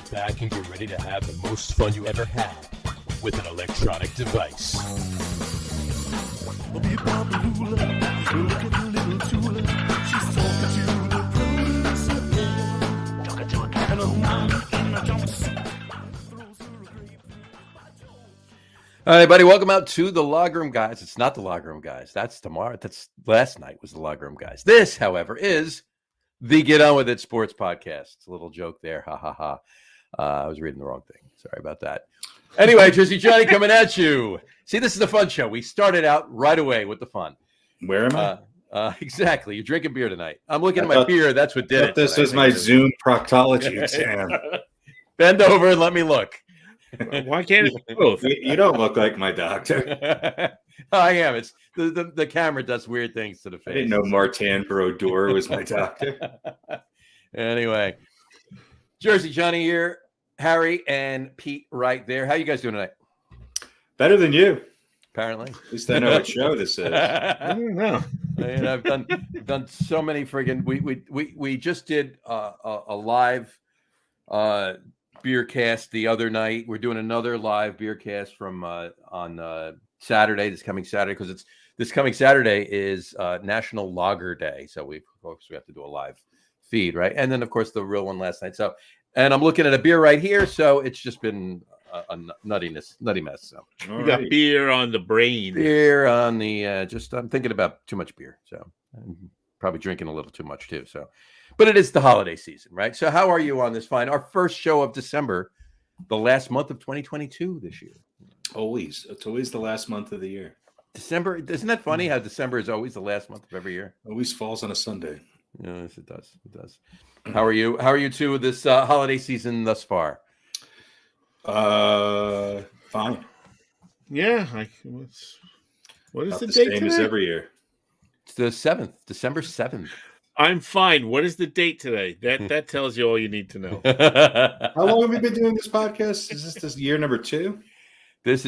sit back and get ready to have the most fun you ever had with an electronic device. All right, buddy, welcome out to the Log Room Guys. It's not the Log Room Guys. That's tomorrow. That's last night was the Log Room Guys. This, however, is the Get On With It Sports Podcast. It's a little joke there. Ha, ha, ha. I was reading the wrong thing. Sorry about that. Anyway, Jersey Johnny coming at you. See, this is the fun show. We started out right away with the fun. Where am I? Exactly. You're drinking beer tonight. I'm looking at my beer. That's what did it. This was my Zoom proctology exam. Bend over and let me look. Why can't it be both? You don't look like my doctor. I am. It's the camera does weird things to the face. I didn't know Martin Brodeur was my doctor. Anyway, Jersey Johnny here, Harry and Pete right there. How you guys doing tonight? Better than you. Apparently. At least I know what show this is. I don't know. And I've done so many friggin' we just did a live beer cast the other night. We're doing another live beer cast from on Saturday, this coming Saturday, because this coming Saturday is National Lager Day. So we have to do a live feed, right? And then of course the real one last night. So, and I'm looking at a beer right here. So it's just been a nutty mess. So You got beer on the brain. beer on the I'm thinking about too much beer. So I'm probably drinking a little too much too. So, but it is the holiday season, right? So how are you on this fine? Our first show of December, the last month of 2022 this year. Always. It's always the last month of the year. December, isn't that funny how December is always the last month of every year? Always falls on a Sunday. Yes, it does. It does. How are you? How are you two this holiday season thus far? Fine. Yeah. What is About the the date same today? as every year. It's the 7th, December 7th. I'm fine. What is the date today? That tells you all you need to know. How long have we been doing this podcast? Is this year number 2?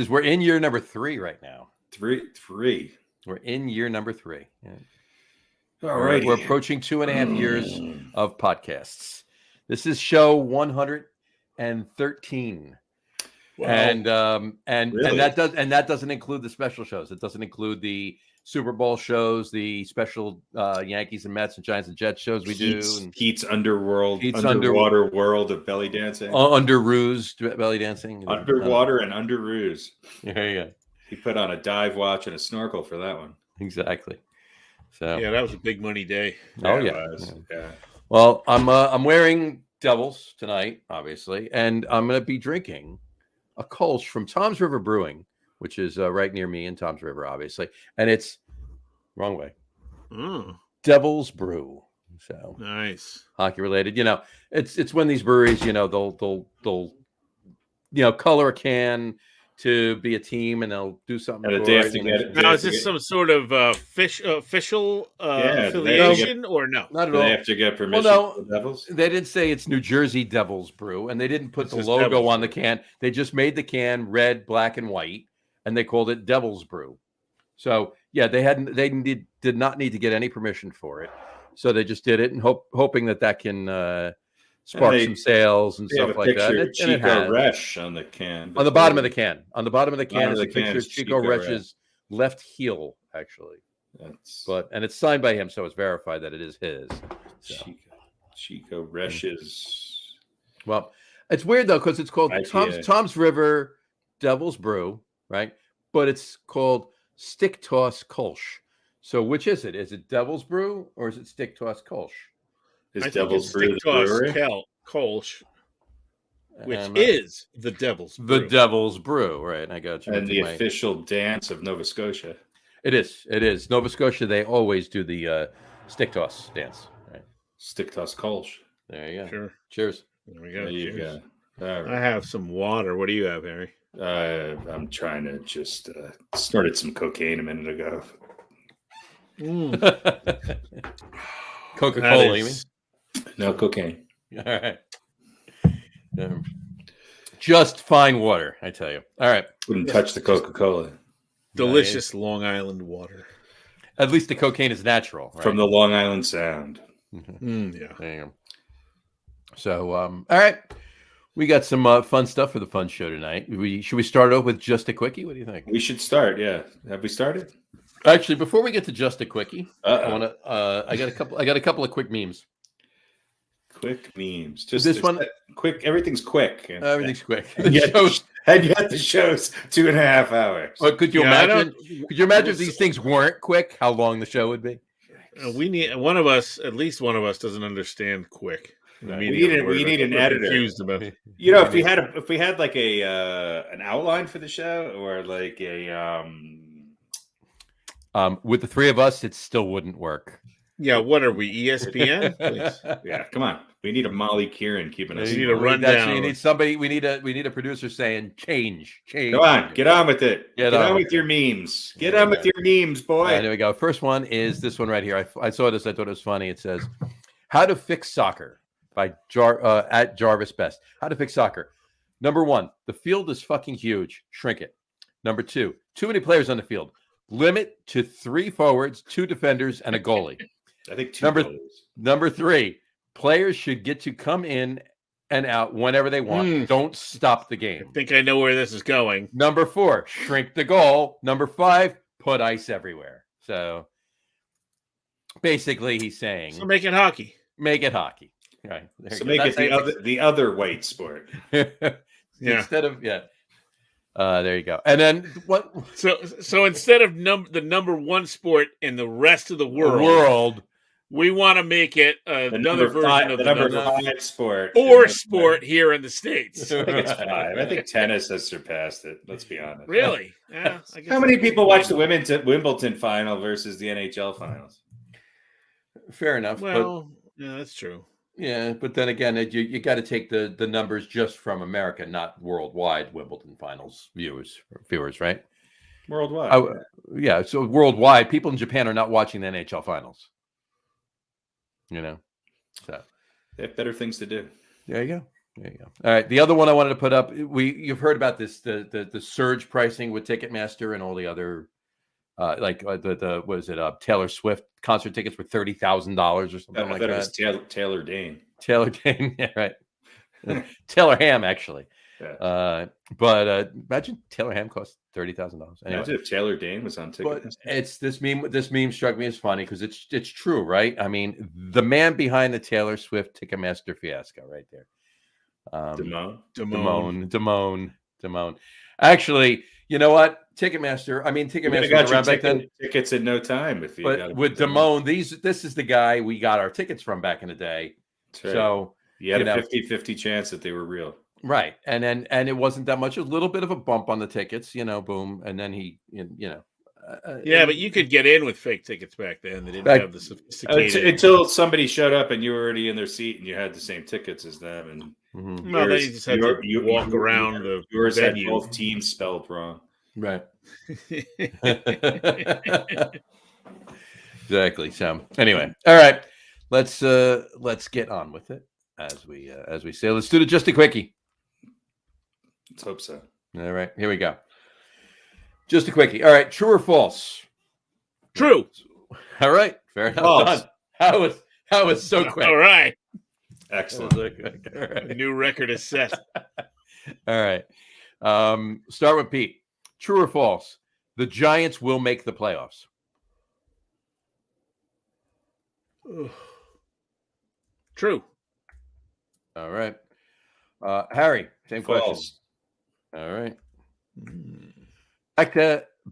We're in year number 3 right now. Three. We're in year number 3. Yeah. All right. We're approaching 2.5 years of podcasts. This is show 113. Wow. And Really? that doesn't include the special shows. It doesn't include the Super Bowl shows, the special Yankees and Mets and Giants and Jets shows we do. And Pete's underworld, Pete's underwater world of belly dancing. under ruse belly dancing. Underwater and under ruse. There you go. He put on a dive watch and a snorkel for that one. Exactly. So Yeah, that was a big money day. oh It yeah. was. Yeah. Well, I'm wearing Devils tonight, obviously, and I'm going to be drinking a Kolsch from Tom's River Brewing, which is right near me in Tom's River, obviously, and it's wrong way. Oh, Devil's Brew. So nice. hockey related, it's when these breweries, they'll color a can to be a team, and they'll do something. And for they it, have to and get it's- it. Now, is this some sort of official affiliation or no? Not at Do all. they have to get permission no. from the Devils? They didn't say it's New Jersey Devil's Brew, and they didn't put It the says logo Devil's on the can. They just made the can red, black, and white, and they called it Devil's Brew. So yeah, they did not need to get any permission for it. So they just did it, and hoping that can spark some sales and They have stuff a like that. picture And of Chico has. Resch on the can. On the bottom of the can. On the bottom of the can Bottom is of a the can picture of is Chico Chico Resch's left heel, actually. That's And it's signed by him, so it's verified that it is his. So. Chico Resch's. Well, it's weird though, because it's called IPA. Tom's River Devil's Brew, right? But it's called Stick Toss Kolsch. So which is it? Is it Devil's Brew or is it Stick Toss Kolsch? Is I think Devil's it's Brew the Stick Toss brewery? Kolsch, which And is the Devil's the Brew. Devil's Brew, right? I got you. And the official dance of Nova Scotia. It is. Nova Scotia, they always do the stick toss dance. Right. Stick Toss Kolsch. There you go. Sure. Cheers. There we go. There you Cheers. go. All I right. have some water. What do you have, Harry? I'm trying to just snorted some cocaine a minute ago. Coca-Cola, you mean? No cocaine. All right. Just fine water, I tell you. All right. Wouldn't touch the Coca-Cola. Delicious Long Island water. At least the cocaine is natural. Right? From the Long Island Sound. Yeah. There you go. So, all right. We got some fun stuff for the fun show tonight. Should we start off with just a quickie? What do you think? We should start. Yeah. Have we started? Actually, before we get to just a quickie, Uh-oh. I got a couple of quick memes. Quick memes. Just this one. Quick. Everything's quick. Everything's quick. And yet the show's 2.5 hours. Well, could you imagine? Could you imagine if these things weren't quick? How long the show would be? We need one of us. At least one of us doesn't understand quick. Right. We need an editor. Confused about it. You know, if we had like an outline for the show or like a with the three of us, it still wouldn't work. Yeah, what are we? ESPN? Yeah, come on. We need a Molly Kieran keeping us. We need a rundown. You need somebody. We need a producer saying change. Come on, get on with it. Get on with your memes. Get on with your memes, boy. There we go. First one is this one right here. I saw this. I thought it was funny. It says, "How to fix soccer." By at Jarvis Best. How to fix soccer. Number 1, the field is fucking huge. Shrink it. Number 2, too many players on the field. Limit to 3 forwards, 2 defenders, and a goalie. I think 2 goalies. Number 3, players should get to come in and out whenever they want. Don't stop the game. I think I know where this is going. Number 4, shrink the goal. Number 5, put ice everywhere. So basically he's saying, so make it hockey. Make it hockey. Right. So make it the other white sport. Instead of there you go. And then what? So instead of the number 1 sport in the rest of the world, we want to make it another version of the number 5 sport or sport here in the States. I think it's 5. I think tennis has surpassed it. Let's be honest. Really? Yeah. I guess how many people watch the Wimbledon final versus the NHL finals? Fair enough. Well, yeah, that's true. Yeah, but then again, you got to take the numbers just from America, not worldwide Wimbledon finals viewers, right? Worldwide. Yeah, so worldwide, people in Japan are not watching the NHL finals. You know, so they have better things to do. There you go. All right, the other one I wanted to put up. You've heard about this the surge pricing with Ticketmaster and all the other. The what is it? Taylor Swift concert tickets were $30,000 or something like that. It was Taylor Dane. Taylor Dane, yeah, right. Taylor Ham, actually. Yeah. But imagine Taylor Ham cost $30,000. Anyway. Imagine if Taylor Dane was on ticket. But it's this meme. This meme struck me as funny because it's true, right? I mean, the man behind the Taylor Swift Ticketmaster fiasco, right there. Damone. Actually, you know what? Ticketmaster was around back then. Tickets in no time. But with Damone, this is the guy we got our tickets from back in the day. Right. So you had a 50-50 chance that they were real. Right. And it wasn't that much, a little bit of a bump on the tickets, boom. And then but you could get in with fake tickets back then. They didn't have the sophisticated until somebody showed up and you were already in their seat and you had the same tickets as them. And no, then you just had to walk around the yours venue. Had both teams spelled wrong. Right. Exactly. So anyway, all right, let's get on with it as we say. Let's do just a quickie. Let's hope so. All right, here we go. Just a quickie. All right, true or false? True. All right, fair enough. Done. That was so quick. All right. Excellent. All right. A new record is set. All right. Start with Pete. True or false? The Giants will make the playoffs. True. All right. Harry, same false. Question. All right.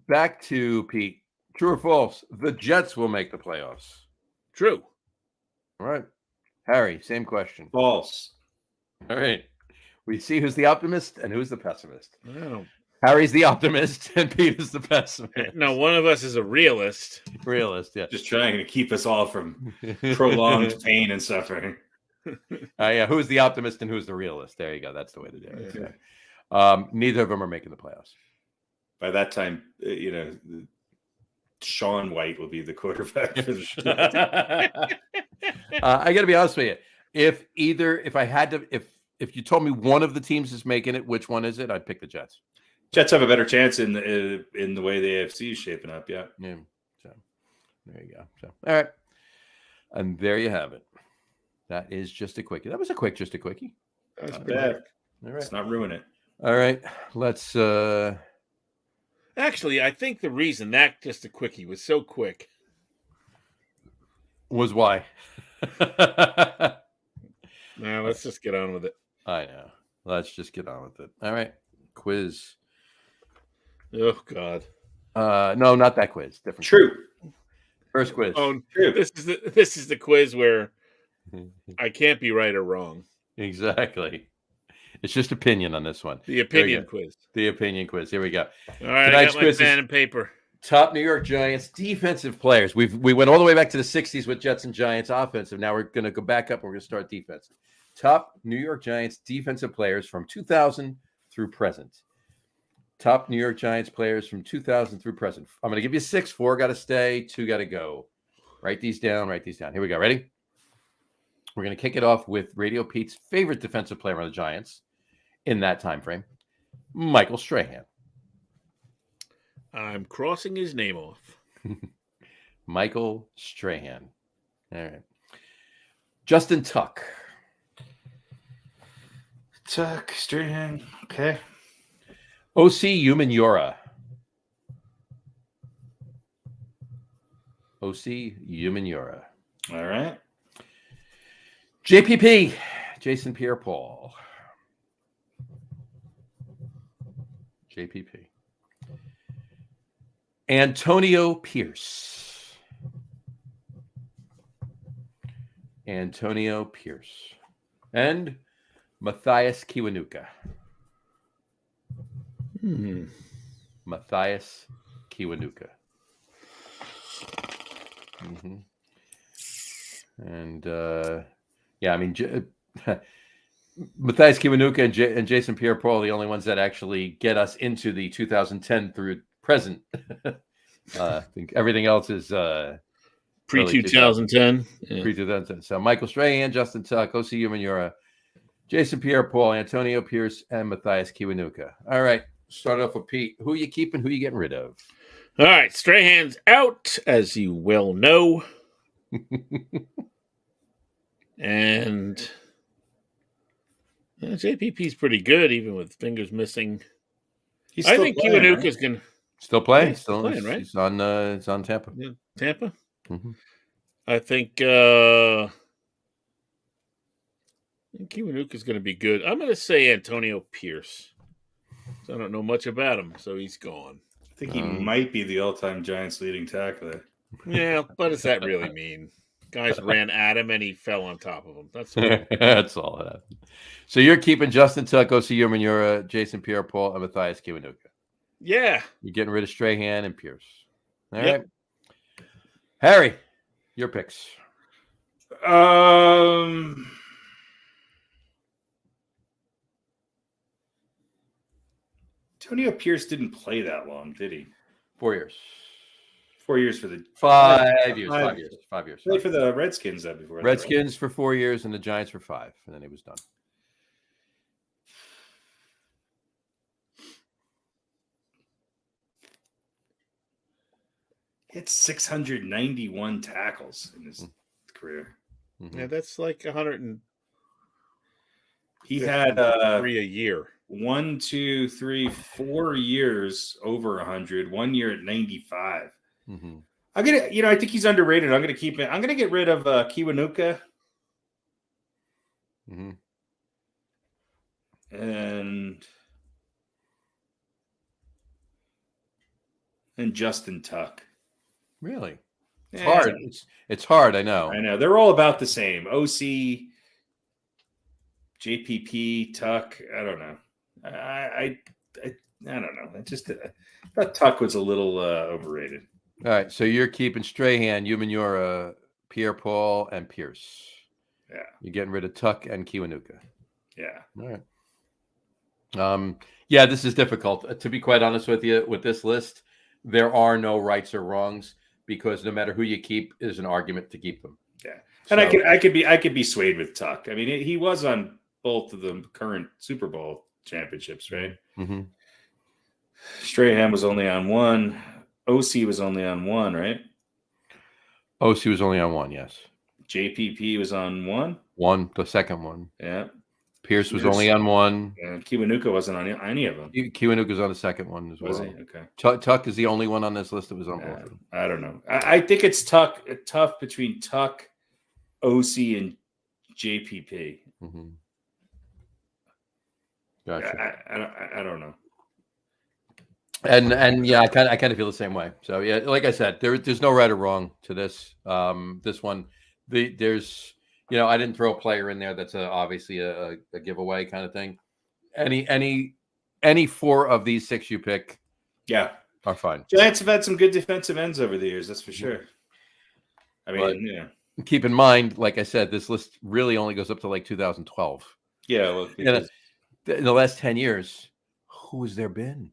Back to Pete. True or false? The Jets will make the playoffs. True. All right. Harry, same question. False. All right. We see who's the optimist and who's the pessimist. Oh. Harry's the optimist and Pete is the pessimist. No, one of us is a realist. Realist, yeah. Just trying to keep us all from prolonged pain and suffering. Yeah. Who's the optimist and who's the realist? There you go. That's the way to do it. Yeah. Neither of them are making the playoffs. By that time, Sean White will be the quarterback for the show. I got to be honest with you. If you told me one of the teams is making it, which one is it? I'd pick the Jets. Jets have a better chance in the way the AFC is shaping up. Yeah. Yeah. So there you go. So all right, and there you have it. That is just a quickie. That was just a quickie. That's bad. All right. Let's not ruin it. All right. Let's. Actually, I think the reason that just a quickie was so quick was why. Now let's just get on with it. I know. Let's just get on with it. All right. Quiz. Oh God. No, not that quiz. Different. True. Quiz. First quiz. True. This is the quiz where I can't be right or wrong. Exactly. It's just opinion on this one. The opinion quiz. The opinion quiz. Here we go. All right, Tonight's I got my pen and paper. Top New York Giants defensive players. We went all the way back to the 60s with Jets and Giants offensive. Now we're going to go back up and we're going to start defensive. Top New York Giants defensive players from 2000 through present. Top New York Giants players from 2000 through present. I'm going to give you 6. 4 got to stay. 2 got to go. Write these down. Here we go. Ready? We're going to kick it off with Radio Pete's favorite defensive player on the Giants in that time frame, Michael Strahan. I'm crossing his name off. Michael Strahan. All right. Justin Tuck. Tuck, Strahan. Okay. O.C. Umenyiora. O.C. Umenyiora. All right. JPP. Jason Pierre-Paul. JPP. Antonio Pierce. Antonio Pierce. And Matthias Kiwanuka. Matthias Kiwanuka. Mm-hmm. And, yeah, I mean, Matthias Kiwanuka and Jason Pierre-Paul are the only ones that actually get us into the 2010 through present. I think everything else is pre-2010. Pre-2010. So Michael Strahan, Justin Tuck, O.C. Umenyiora, Jason Pierre-Paul, Antonio Pierce, and Matthias Kiwanuka. All right, start off with Pete. Who are you keeping? Who are you getting rid of? All right, Strahan's out, as you well know. And JPP's pretty good, even with fingers missing. I think Kiwanuka's going to still play. Yeah, still playing, right? It's on Tampa. Yeah, Tampa. Mm-hmm. I think Kiwanuka's going to be good. I'm going to say Antonio Pierce. So I don't know much about him, so he's gone. I think he might be the all-time Giants leading tackler. Yeah, what does that really mean? Guys ran at him and he fell on top of him. That's all. That's all that happened. So you're keeping Justin Tuck, O.C. Umenyiora, Jason Pierre-Paul, and Matthias Kiwanuka. Yeah. You're getting rid of Strahan and Pierce. All right. Harry, your picks. Antonio Pierce didn't play that long, did he? 4 years. 4 years for the 5 years. 5 years. 5 years. Played for the Redskins that before. Redskins for 4 years and the Giants for 5, and then he was done. He had 691 tackles in his career. Mm-hmm. Yeah, that's like 100 and he had 3 a year. 1, 2, 3, 4 years over 100. 1 year at 95. Mm-hmm. I'm gonna, I think he's underrated. I'm gonna keep it. I'm gonna get rid of Kiwanuka. Mm-hmm. And Justin Tuck. Really? It's hard. It's hard. I know. I know. They're all about the same. OC, JPP, Tuck. I don't know. I don't know. I thought Tuck was a little overrated. All right. So you're keeping Strahan, Umenyiora, Pierre-Paul, and Pierce. Yeah. You're getting rid of Tuck and Kiwanuka. Yeah. All right. Yeah, this is difficult. To be quite honest with you, with this list, there are no rights or wrongs because no matter who you keep, is an argument to keep them. Yeah, and so, I could be swayed with Tuck. I mean, he was on both of the current Super Bowl championships, right? Mm-hmm. Strahan was only on one. OC was only on one, right? OC was only on one, yes. JPP was on one. The second one. Yeah. Pierce was only on one. And Kiwanuka wasn't on any of them. Kiwanuka was on the second one as well. Was he? Okay. Tuck is the only one on this list that was on both of them. I don't know. I think it's tough between Tuck, OC, and JPP. Mm-hmm. Gotcha. I don't know. And yeah, I kind of feel the same way. So yeah, like I said, there's no right or wrong to this. This one, there's I didn't throw a player in there that's obviously a giveaway kind of thing. Any four of these six you pick, are fine. Giants have had some good defensive ends over the years, that's for sure. I mean, keep in mind, like I said, this list really only goes up to like 2012. Yeah, well, in the last 10 years, who has there been?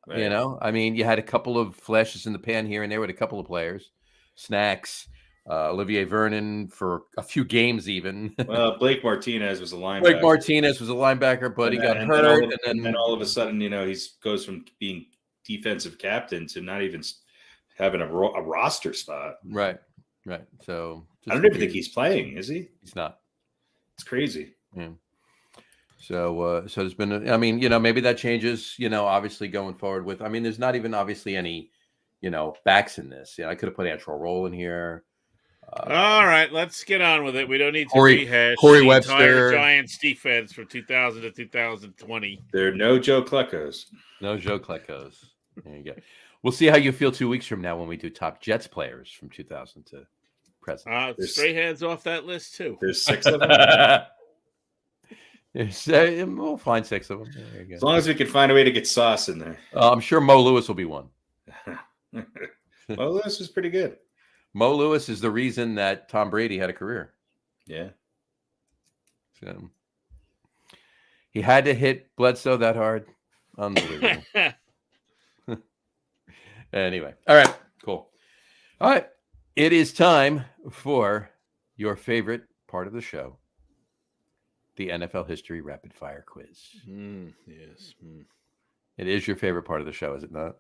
Right. I mean, you had a couple of flashes in the pan here and there with a couple of players, Snacks, Olivier Vernon for a few games even. Well, Blake Martinez was a linebacker. But he got hurt. And then all of a sudden, he goes from being defensive captain to not even having a roster spot. Right. So I don't even think he's playing, is he? He's not. It's crazy. Yeah. So there's been, maybe that changes, obviously going forward with, there's not even obviously any, backs in this. I could have put Antrell Roll in here. All right, let's get on with it. We don't need to rehash Corey the Webster. entire Giants defense from 2000 to 2020. There are no Joe Kleckos. No Joe Kleckos. There you go. We'll see how you feel 2 weeks from now when we do top Jets players from 2000 to present. Strahan's off that list too. There's 6 of them. We'll find 6 of them. There you go. As long as we can find a way to get Sauce in there. I'm sure Mo Lewis will be one. Mo Lewis was pretty good. Mo Lewis is the reason that Tom Brady had a career. Yeah. So, he had to hit Bledsoe that hard. Unbelievable. Anyway. All right. Cool. All right. It is time for your favorite part of the show. The NFL History Rapid Fire Quiz. Yes. It is your favorite part of the show, is it not?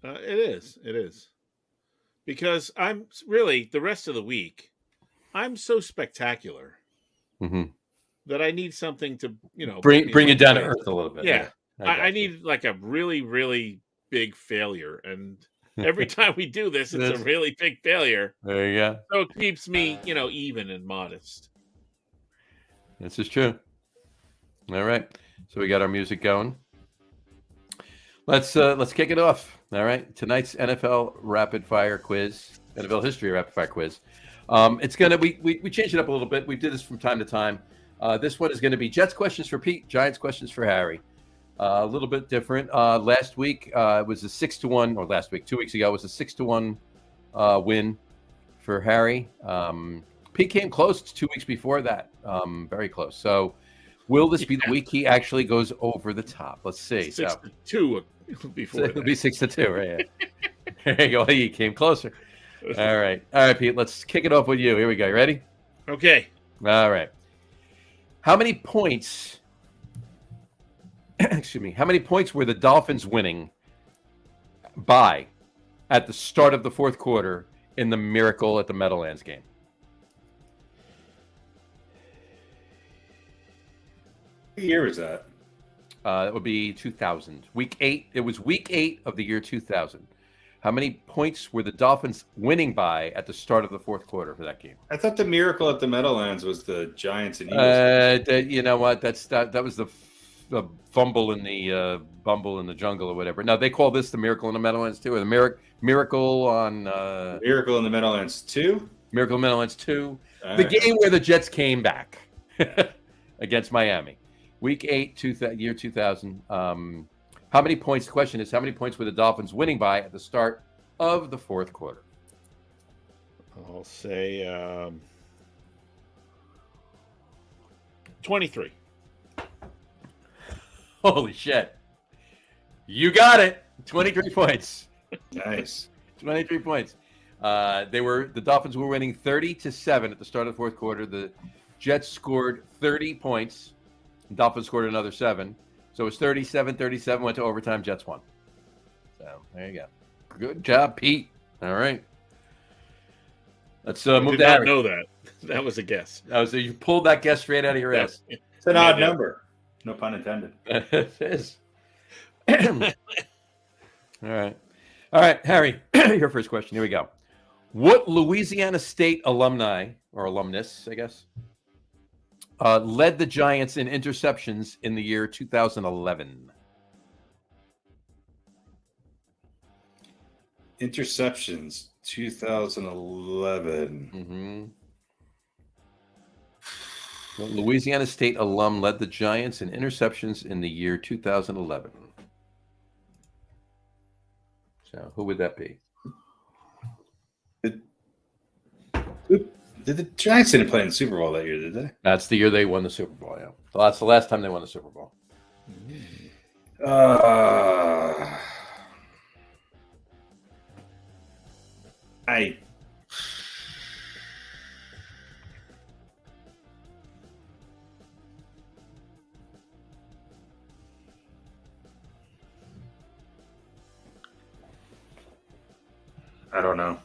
It is. Because I'm really, the rest of the week, I'm so spectacular that I need something to, bring you down to earth a little bit. Yeah. I need like a really, really big failure. And every time we do this, it's a really big failure. There you go. So it keeps me, even and modest. This is true. All right. So we got our music going. Let's kick it off. All right. Tonight's NFL Rapid Fire Quiz, NFL History Rapid Fire Quiz. It's gonna we changed it up a little bit. We did this from time to time. This one is going to be Jets questions for Pete, Giants questions for Harry. A little bit different. Last week it was a 6-1, or last week, 2 weeks ago, it was a 6-1 win for Harry. Pete came close 2 weeks before that. Very close. So will this be the week he actually goes over the top? Let's see. 6-2 before It'll be 6-2, right? There you go. He came closer. All right, Pete. Let's kick it off with you. Here we go. You ready? Okay. All right. How many points? Excuse me. How many points were the Dolphins winning by at the start of the fourth quarter in the Miracle at the Meadowlands game? What year is that? That would be 2000. Week 8. It was week 8 of the year 2000. How many points were the Dolphins winning by at the start of the fourth quarter for that game? I thought the Miracle at the Meadowlands was the Giants and Eagles. You know what? That was the fumble in the bumble in the jungle or whatever. No, they call this the Miracle in the Meadowlands too, or the Miracle on Miracle in the Meadowlands 2. Miracle in the Meadowlands 2. All the right. game where the Jets came back against Miami. Week 8, year 2000. How many points? The question is, how many points were the Dolphins winning by at the start of the fourth quarter? I'll say 23. Holy shit. You got it. 23 points. Nice. 23 points. The Dolphins were winning 30-7 at the start of the fourth quarter. The Jets scored 30 points. The Dolphins scored another 7. So it was 37-37, went to overtime, Jets won. So there you go. Good job, Pete. All right. Let's move I did to not Harry. know that. That was a guess. So you pulled that guess straight out of your ass. It's an odd number. No pun intended. It is. All right, Harry, your first question. Here we go. What Louisiana State alumni, or alumnus, I guess, led the Giants in interceptions in the year 2011? Interceptions, 2011. Mm-hmm. What Louisiana State alum led the Giants in interceptions in the year 2011? So, who would that be? Did the Giants didn't play in the Super Bowl that year, did they? That's the year they won the Super Bowl, yeah. So that's the last time they won the Super Bowl. I don't know.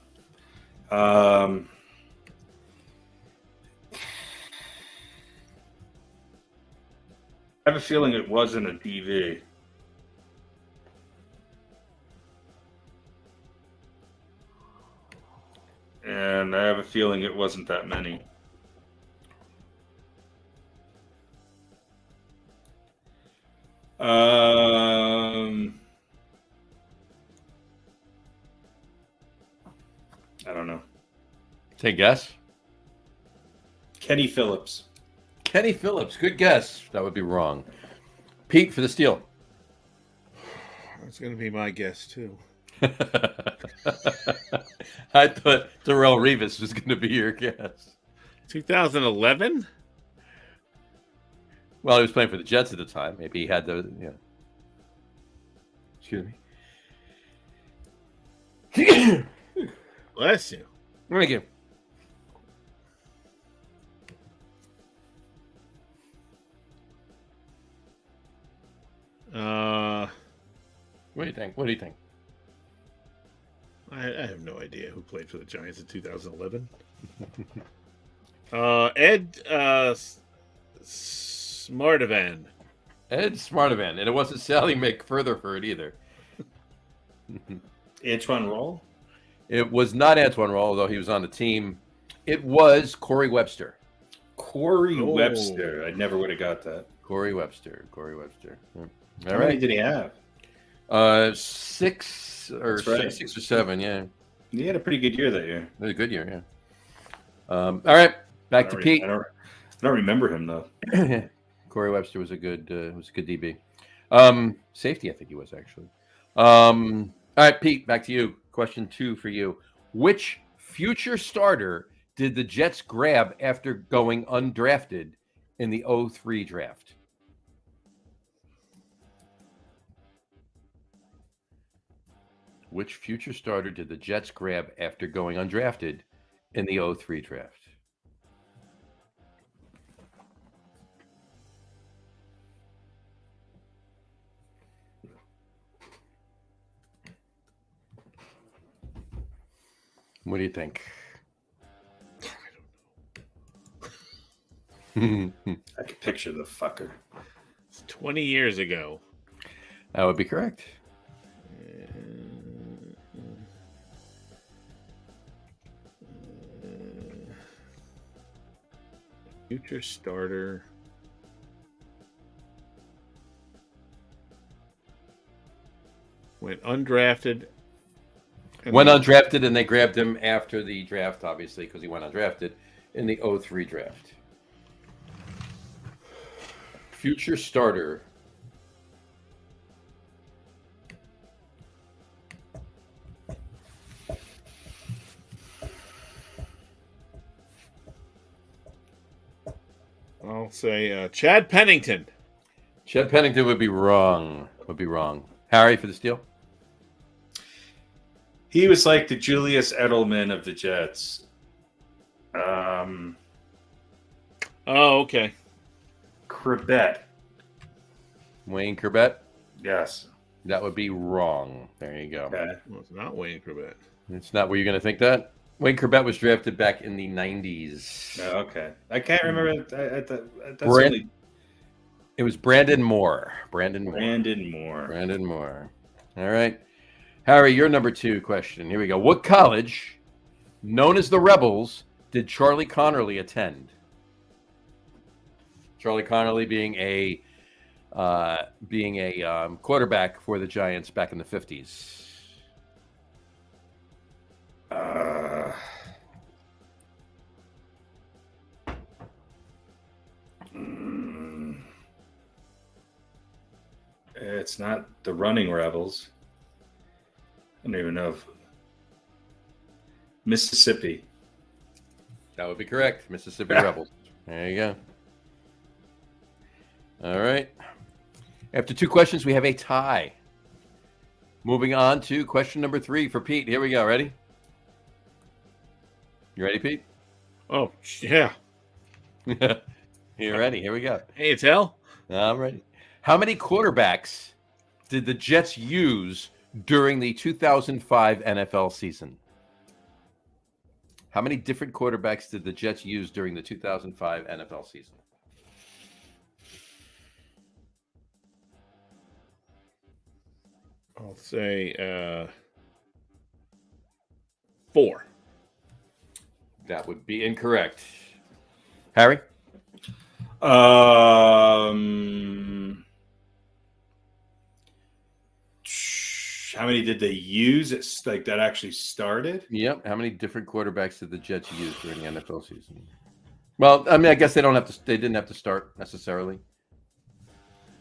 I have a feeling it wasn't a DV. And I have a feeling it wasn't that many. I don't know. Take a guess. Kenny Phillips. Kenny Phillips. Good guess. That would be wrong. Pete for the steal. That's going to be my guess, too. I thought Darrell Revis was going to be your guess. 2011? Well, he was playing for the Jets at the time. Maybe he had the, Excuse me. Bless you. Thank you. What do you think? What do you think? I have no idea who played for the Giants in 2011. Ed Smartavan. Ed Smartavan. And it wasn't Sally McFurtherford either. Antoine Roll? It was not Antoine Roll, although he was on the team. It was Corey Webster. Corey Webster. I never would have got that. Corey Webster. All How many did he have? 6 or right. 6 or 7, yeah. He had a pretty good year that year. It was a good year, yeah. All right, back to Pete. I don't remember him though. Corey Webster was a good DB. Safety, I think he was actually. All right, Pete, back to you. Question 2 for you. Which future starter did the Jets grab after going undrafted in the 2003 draft? Which future starter did the Jets grab after going undrafted in the 2003 draft? What do you think? I can picture the fucker. It's 20 years ago. That would be correct. Future starter. Went undrafted. And they grabbed him after the draft, obviously, because he went undrafted in the 2003 draft. Future starter. I'll say Chad Pennington. Chad Pennington would be wrong. Harry for the steal. He was like the Julius Edelman of the Jets. Oh, okay. Corbett. Wayne Corbett. Yes. That would be wrong. There you go. Okay. Well, it's not Wayne Corbett. It's not where you're going to think that. Wayne Corbett was drafted back in the 90s. Oh, okay. I can't remember. That's It was Brandon Moore. Brandon Moore. All right. Harry, your number 2 question. Here we go. What college, known as the Rebels, did Charlie Connerly attend? Charlie Connerly being a quarterback for the Giants back in the 50s. It's not the Running Rebels. I don't even know if Mississippi. That would be correct. Mississippi Rebels. There you go. All right. After 2 questions, we have a tie. Moving on to question number 3 for Pete. Here we go. Ready? You ready, Pete? Oh, yeah. You ready? Here we go. Hey, it's Hell. I'm ready. How many quarterbacks did the Jets use during the 2005 NFL season? How many different quarterbacks did the Jets use during the 2005 NFL season? I'll say 4. That would be incorrect. Harry? How many did they use? It's like that actually started? Yep. How many different quarterbacks did the Jets use during the NFL season? Well, I mean, I guess they didn't have to start necessarily.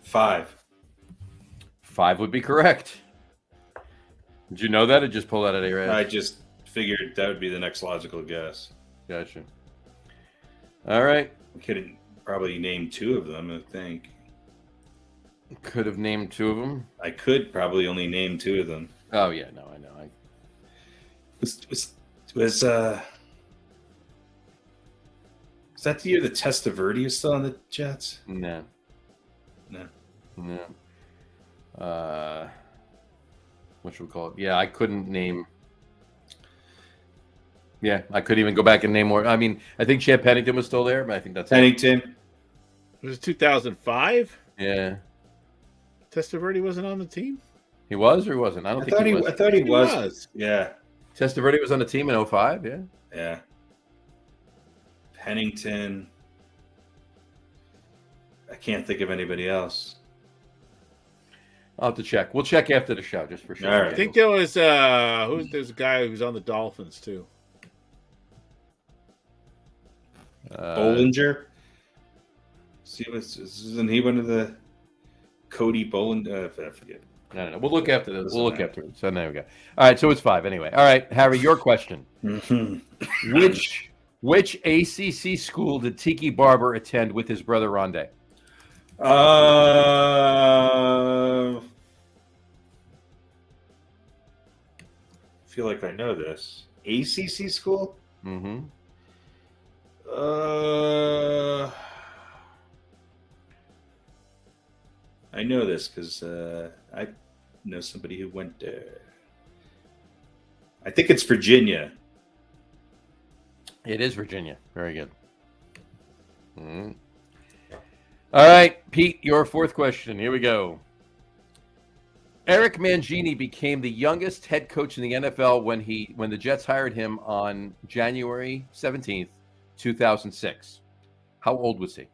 5. 5 would be correct. Did you know that or just pull that out of your ass? I just figured that would be the next logical guess. Gotcha. All right. We could have probably named 2 of them, I think. Could have named 2 of them. I could probably only name 2 of them. Oh, yeah. No, I know. Was that the year that Testaverde was still on the Jets? No. What should we call it? Yeah, I couldn't name. Yeah, I couldn't even go back and name more. I mean, I think Chad Pennington was still there, but I think that's Pennington. Was it 2005? Yeah. Testaverde wasn't on the team? He was or he wasn't? I thought he was. I thought he was. was. Yeah. Testaverde was on the team in 2005, yeah? Yeah. Pennington. I can't think of anybody else. I'll have to check. We'll check after the show just for sure. All right. I think there was there's a guy who's on the Dolphins too. Bollinger. Isn't he one of the Cody Bollinger? I forget. No. We'll look after this. We'll look after it. So there we go. All right, so it's 5 anyway. All right, Harry, your question. Which ACC school did Tiki Barber attend with his brother Rondé? I feel like I know this. ACC school? Mm-hmm. I know this because I know somebody who went there. I think it's Virginia. It is Virginia. Very good. Mm-hmm. All right, Pete, your 4th question. Here we go. Eric Mangini became the youngest head coach in the NFL when the Jets hired him on January 17th, 2006. How old was he?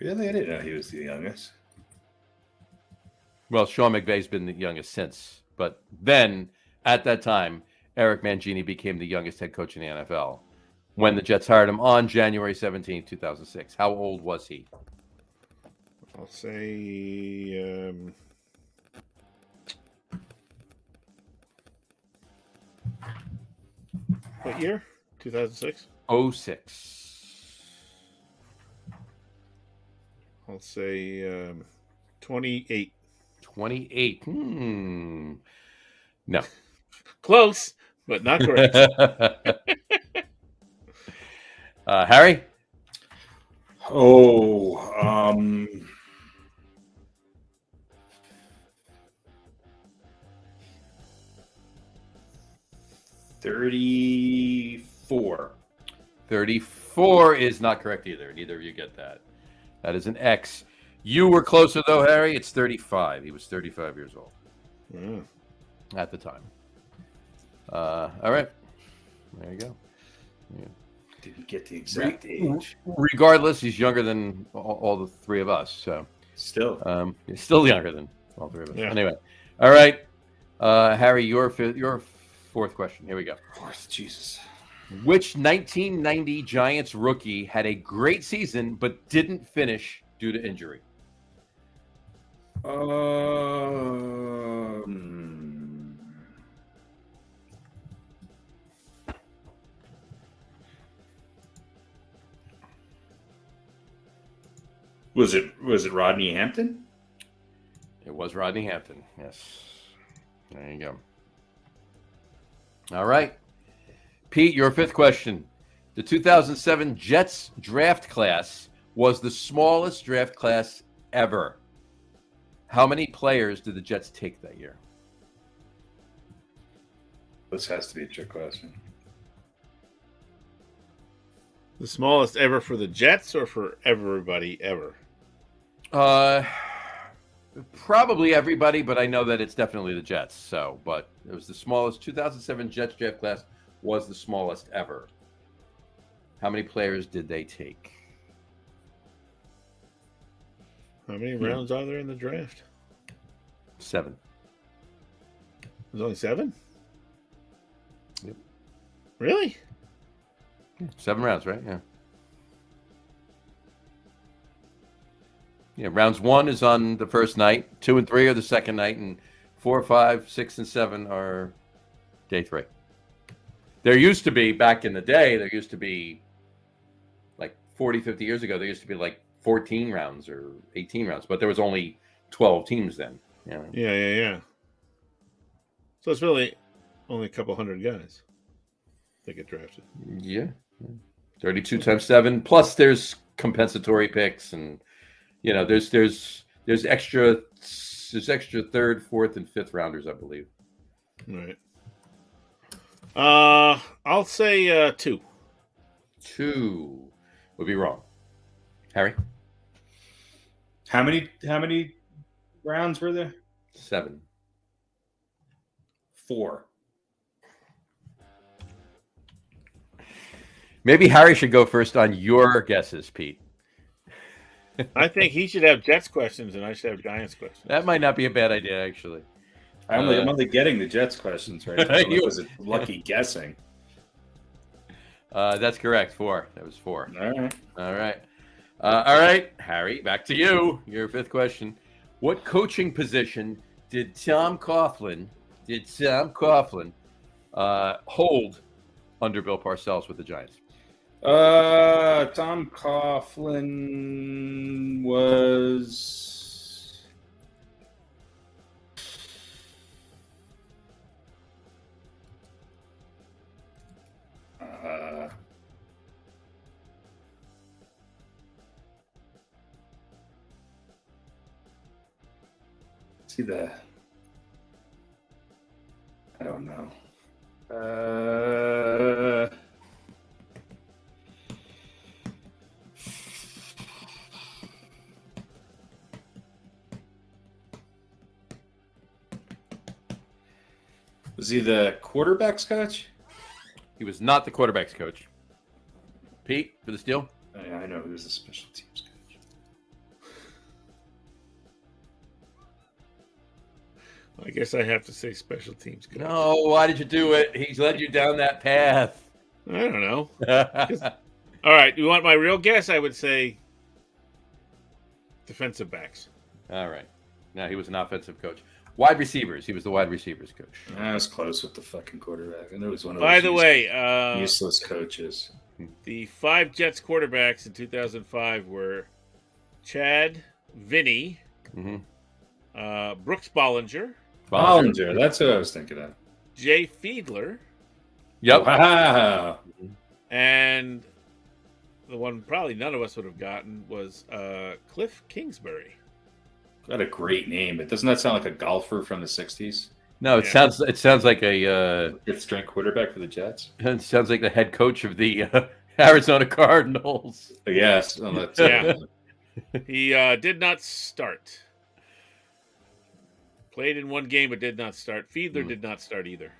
Really? I didn't know he was the youngest. Well, Sean McVay's been the youngest since. But then, at that time, Eric Mangini became the youngest head coach in the NFL when the Jets hired him on January 17th, 2006. How old was he? I'll say what year? 2006? 06. I'll say 28. 28. No. Close, but not correct. Harry? Oh, 34. 34 is not correct either. Neither of you get that. That is an X. You were closer, though, Harry. It's 35. He was 35 years old at the time. All right. There you go. Yeah. Didn't get the exact age. Regardless, he's younger than all the three of us. So Still. he's still younger than all three of us. Yeah. Anyway. All right. Harry, your fourth question. Here we go. Fourth, Jesus. Which 1990 Giants rookie had a great season but didn't finish due to injury? Was it Rodney Hampton? It was Rodney Hampton. Yes. There you go. All right. Pete, your fifth question. The 2007 Jets draft class was the smallest draft class ever. How many players did the Jets take that year? This has to be a trick question. The smallest ever for the Jets or for everybody ever? Probably everybody, but I know that it's definitely the Jets. So, but it was the smallest. 2007 Jets draft class was the smallest ever. How many players did they take? How many rounds are there in the draft? 7. There's only 7? Yep. Really? 7 rounds, right? Yeah. Yeah, rounds 1 is on the first night, 2 and 3 are the second night, and 4, 5, 6, and 7 are day 3. There used to be, back in the day, like 40, 50 years ago, there used to be like 14 rounds or 18 rounds, but there was only 12 teams then. You know? Yeah. So it's really only a couple hundred guys that get drafted. Yeah. 32 times 7, plus there's compensatory picks, and you know, there's extra third, fourth, and fifth rounders, I believe. Right. I'll say 2. 2 would be wrong. Harry? How many rounds were there? 7. 4. Maybe Harry should go first on your guesses, Pete. I think he should have Jets questions and I should have Giants questions. That might not be a bad idea, actually. I'm only getting the Jets questions right now. It was lucky guessing. That's correct. 4. That was 4. All right. All right, Harry, back to you. Your fifth question. What coaching position did Tom Coughlin hold under Bill Parcells with the Giants? Tom Coughlin was I don't know. Was he the quarterback's coach? He was not the quarterback's coach. Pete, for the steal? I know he was a special teams coach. I guess I have to say special teams coach. No, why did you do it? He's led you down that path. I don't know. All right, you want my real guess? I would say defensive backs. All right. No, he was an offensive coach. Wide receivers. He was the wide receivers coach. I was close with the fucking quarterback. I knew it was one of By those the way, useless coaches. the 5 Jets quarterbacks in 2005 were Chad, Vinny, Brooks Bollinger, Bollinger, that's what I was thinking of. Jay Fiedler. Yep. Wow. And the one probably none of us would have gotten was Cliff Kingsbury. What a great name. But doesn't that sound like a golfer from the 60s? No, it sounds like a Fifth string quarterback for the Jets? it sounds like the head coach of the Arizona Cardinals. Yes. Yeah. He did not start. Played in one game, but did not start. Fiedler did not start either.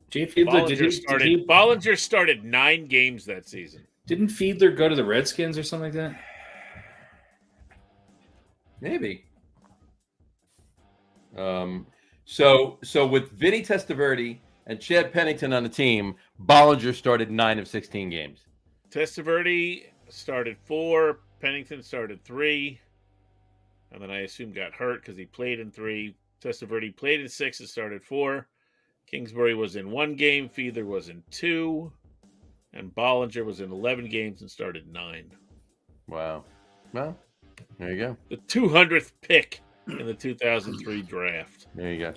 Jay Fiedler, Bollinger started 9 games that season. Didn't Fiedler go to the Redskins or something like that? Maybe. So with Vinny Testaverde and Chad Pennington on the team, Bollinger started 9 of 16 games. Testaverde started 4. Pennington started 3. And then I assume got hurt because he played in 3. Testaverde played in 6 and started 4. Kingsbury was in 1 game. Fiedler was in 2. And Bollinger was in 11 games and started 9. Wow. Well, there you go. The 200th pick in the 2003 draft. There you go.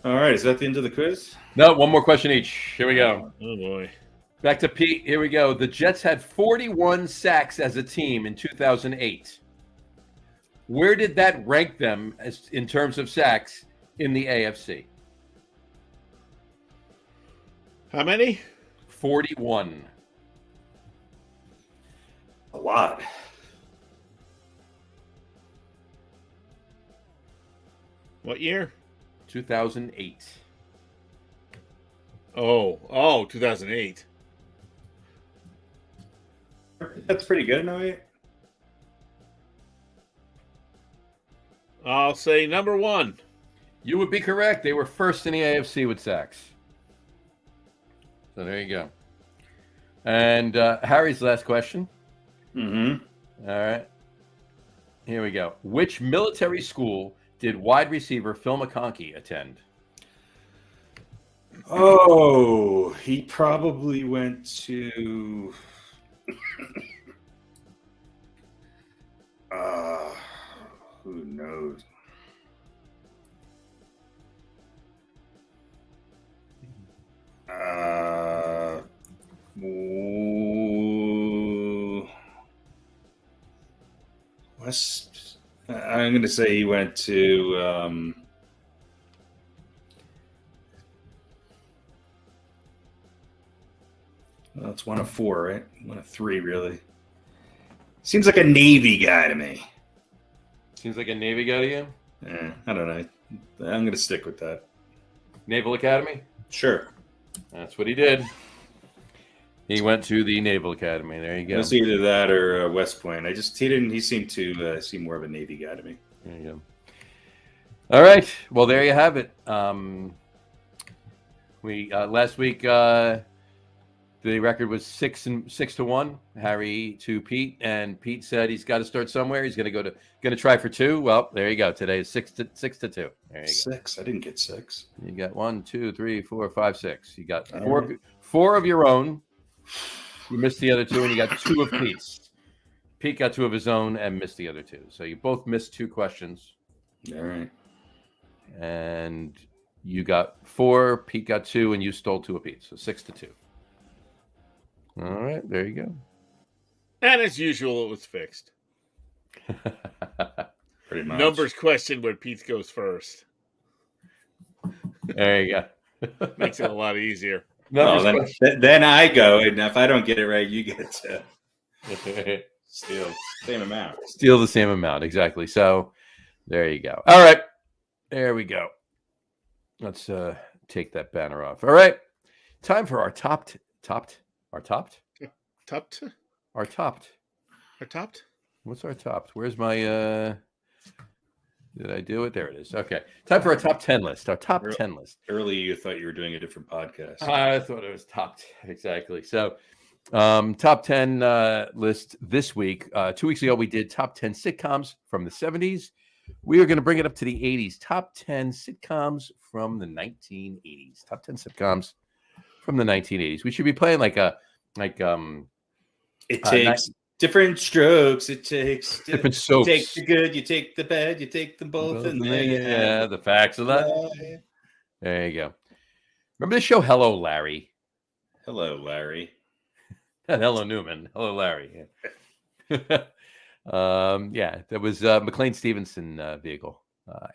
All right. Is that the end of the quiz? No, one more question each. Here we go. Oh, boy. Back to Pete. Here we go. The Jets had 41 sacks as a team in 2008. Where did that rank them as in terms of sacks in the AFC? How many? 41. A lot. What year? 2008. Oh, 2008. That's pretty good, no? I'll say number 1. You would be correct. They were first in the AFC with sacks. So there you go. And Harry's last question. Mm-hmm. All right. Here we go. Which military school did wide receiver Phil McConkey attend? Oh, he probably went to who knows? I'm going to say he went to well, it's 1 of 4, right? 1 of 3, really. Seems like a Navy guy to me. Seems like a Navy guy to you? I don't know. I'm going to stick with that. Naval Academy? Sure. That's what he did. He went to the Naval Academy. There you go. It's either that or West Point. He seemed to seem more of a Navy guy to me. There you go. All right. Well, there you have it. We last week the record was 6-1. Harry to Pete, and Pete said he's got to start somewhere. He's going to try for 2. Well, there you go. Today is 6-2. There you go. 6. I didn't get 6. You got 1, 2, 3, 4, 5, 6. You got four of your own. You missed the other 2, and you got 2 of Pete's. Pete got 2 of his own and missed the other 2. So you both missed 2 questions. All right. And you got 4. Pete got 2, and you stole 2 of Pete. So 6-2. All right, there you go. And as usual, it was fixed. Pretty much. Numbers question where Pete goes first. There you go. Makes it a lot easier. Then I go, and if I don't get it right, you get to steal the same amount. Steal the same amount, exactly. So there you go. All right, there we go. Let's take that banner off. All right, time for our topped. What's our topped? Where's my did I do it? There it is. Okay. Time for our top 10 list. Our top 10 list. Earlier you thought you were doing a different podcast. I thought it was topped. Exactly. So top 10 list this week. 2 weeks ago we did top 10 sitcoms from the 70s. We are going to bring it up to the 80s. Top 10 sitcoms from the 1980s. Top 10 sitcoms from the 1980s. We should be playing it takes different strokes. It takes different soaps. You take the good, you take the bad, you take them both, and yeah, the facts of that. There you go. Remember the show Hello, Larry? Hello, Larry. Not Hello, Newman. Hello, Larry. Yeah, that was McLean Stevenson vehicle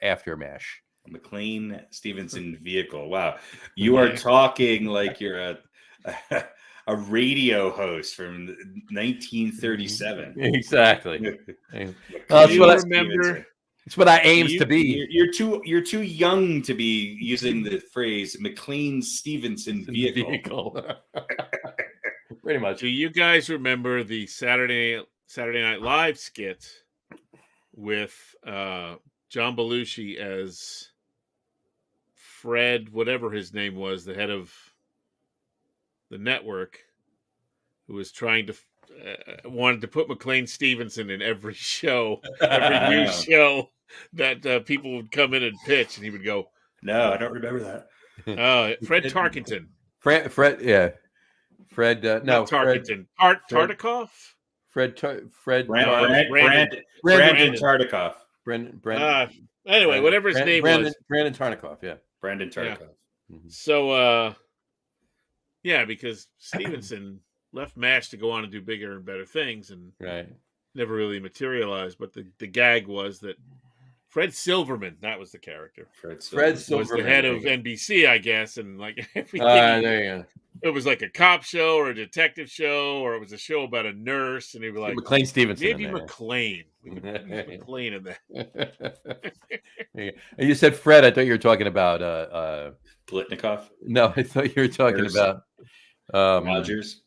after MASH. McLean Stevenson vehicle. Wow, you are talking like you're a radio host from 1937. Exactly. That's Do you remember? It's what I aims to be. You're too young to be using the phrase McLean Stevenson vehicle. Pretty much. Do you guys remember the Saturday Night Live skit with John Belushi as Fred, whatever his name was, the head of the network, who was trying to wanted to put McLean Stevenson in every show, every new show that people would come in and pitch, and he would go, "No, I don't remember that." Fred Tarkenton. Fred, yeah. Fred, no, not Tarkenton. Tartikoff? Brandon Tartikoff. Brandon. Anyway, whatever his name was. Brandon Tartikoff, yeah. Brandon Tartikoff. Yeah. Mm-hmm. So, because Stevenson left MASH to go on and do bigger and better things, and never really materialized. But the gag was that Fred Silverman, that was the character. Fred Silverman was the head of NBC, I guess, and like everything. There you go. It was like a cop show or a detective show, or it was a show about a nurse, and he was like McLean Stevenson. Maybe McLean. We could use McLean in that. And you said Fred. I thought you were talking about Blitnikoff. No, I thought you were talking about Rogers.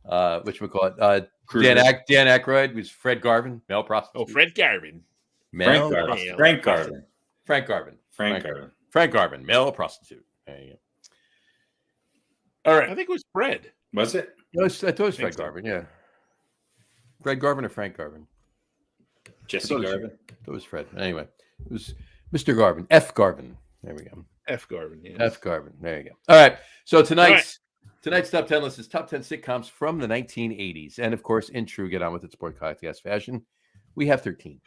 Whatchamacallit? Dan Aykroyd was Fred Garvin, male prostitute. Oh, Fred Garvin. Frank Garvin, male prostitute. There you go. All right. I think it was Fred. Was it? I thought it was Fred Garvin, yeah. Fred Garvin or Frank Garvin? Jesse Garvin? That was Fred. Anyway, it was Mr. Garvin. F. Garvin. There we go. F. Garvin, yes. F. Garvin. There you go. All right. So tonight's top 10 list is top 10 sitcoms from the 1980s. And of course, in true Get On With It Sport Podcast fashion, we have 13.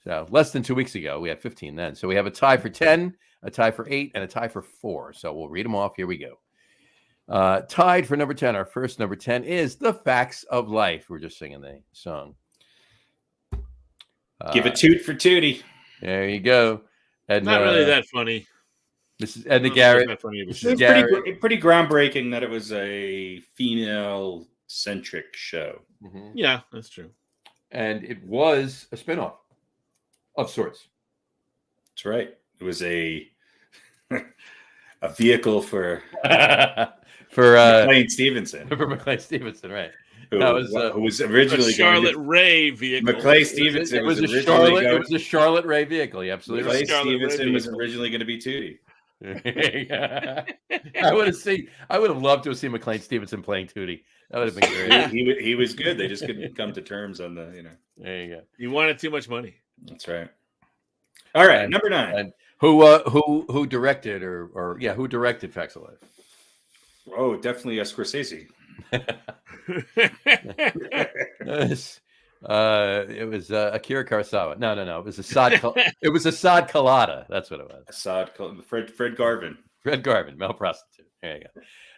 So less than 2 weeks ago, we had 15 then. So we have a tie for 10, a tie for 8, and a tie for 4. So we'll read them off. Here we go. Tied for number 10, our first number 10 is The Facts of Life. We're just singing the song. Give a toot for Tootie. There you go. Edna, not really that funny. This is Edna Garrett. It's pretty groundbreaking that it was a female-centric show. Mm-hmm. Yeah, that's true. And it was a spinoff of sorts. That's right. It was a vehicle for McLean Stevenson. For McLean Stevenson, right? Who was originally Charlotte Ray vehicle. McLean Stevenson was a Charlotte Ray vehicle. Yeah, absolutely. McLean Stevenson was originally going to be Tootie. I would have loved to have seen McLean Stevenson playing Tootie. That would have been great. he was good. They just couldn't come to terms on the, There you go. He wanted too much money. That's right. All right, number 9. And who directed who directed Facts of Life? Oh, definitely Scorsese. It was Akira Kurosawa. No. It was Assad. It was Assad Collada. That's what it was. Fred Garvin. Fred Garvin, male prostitute. There you go.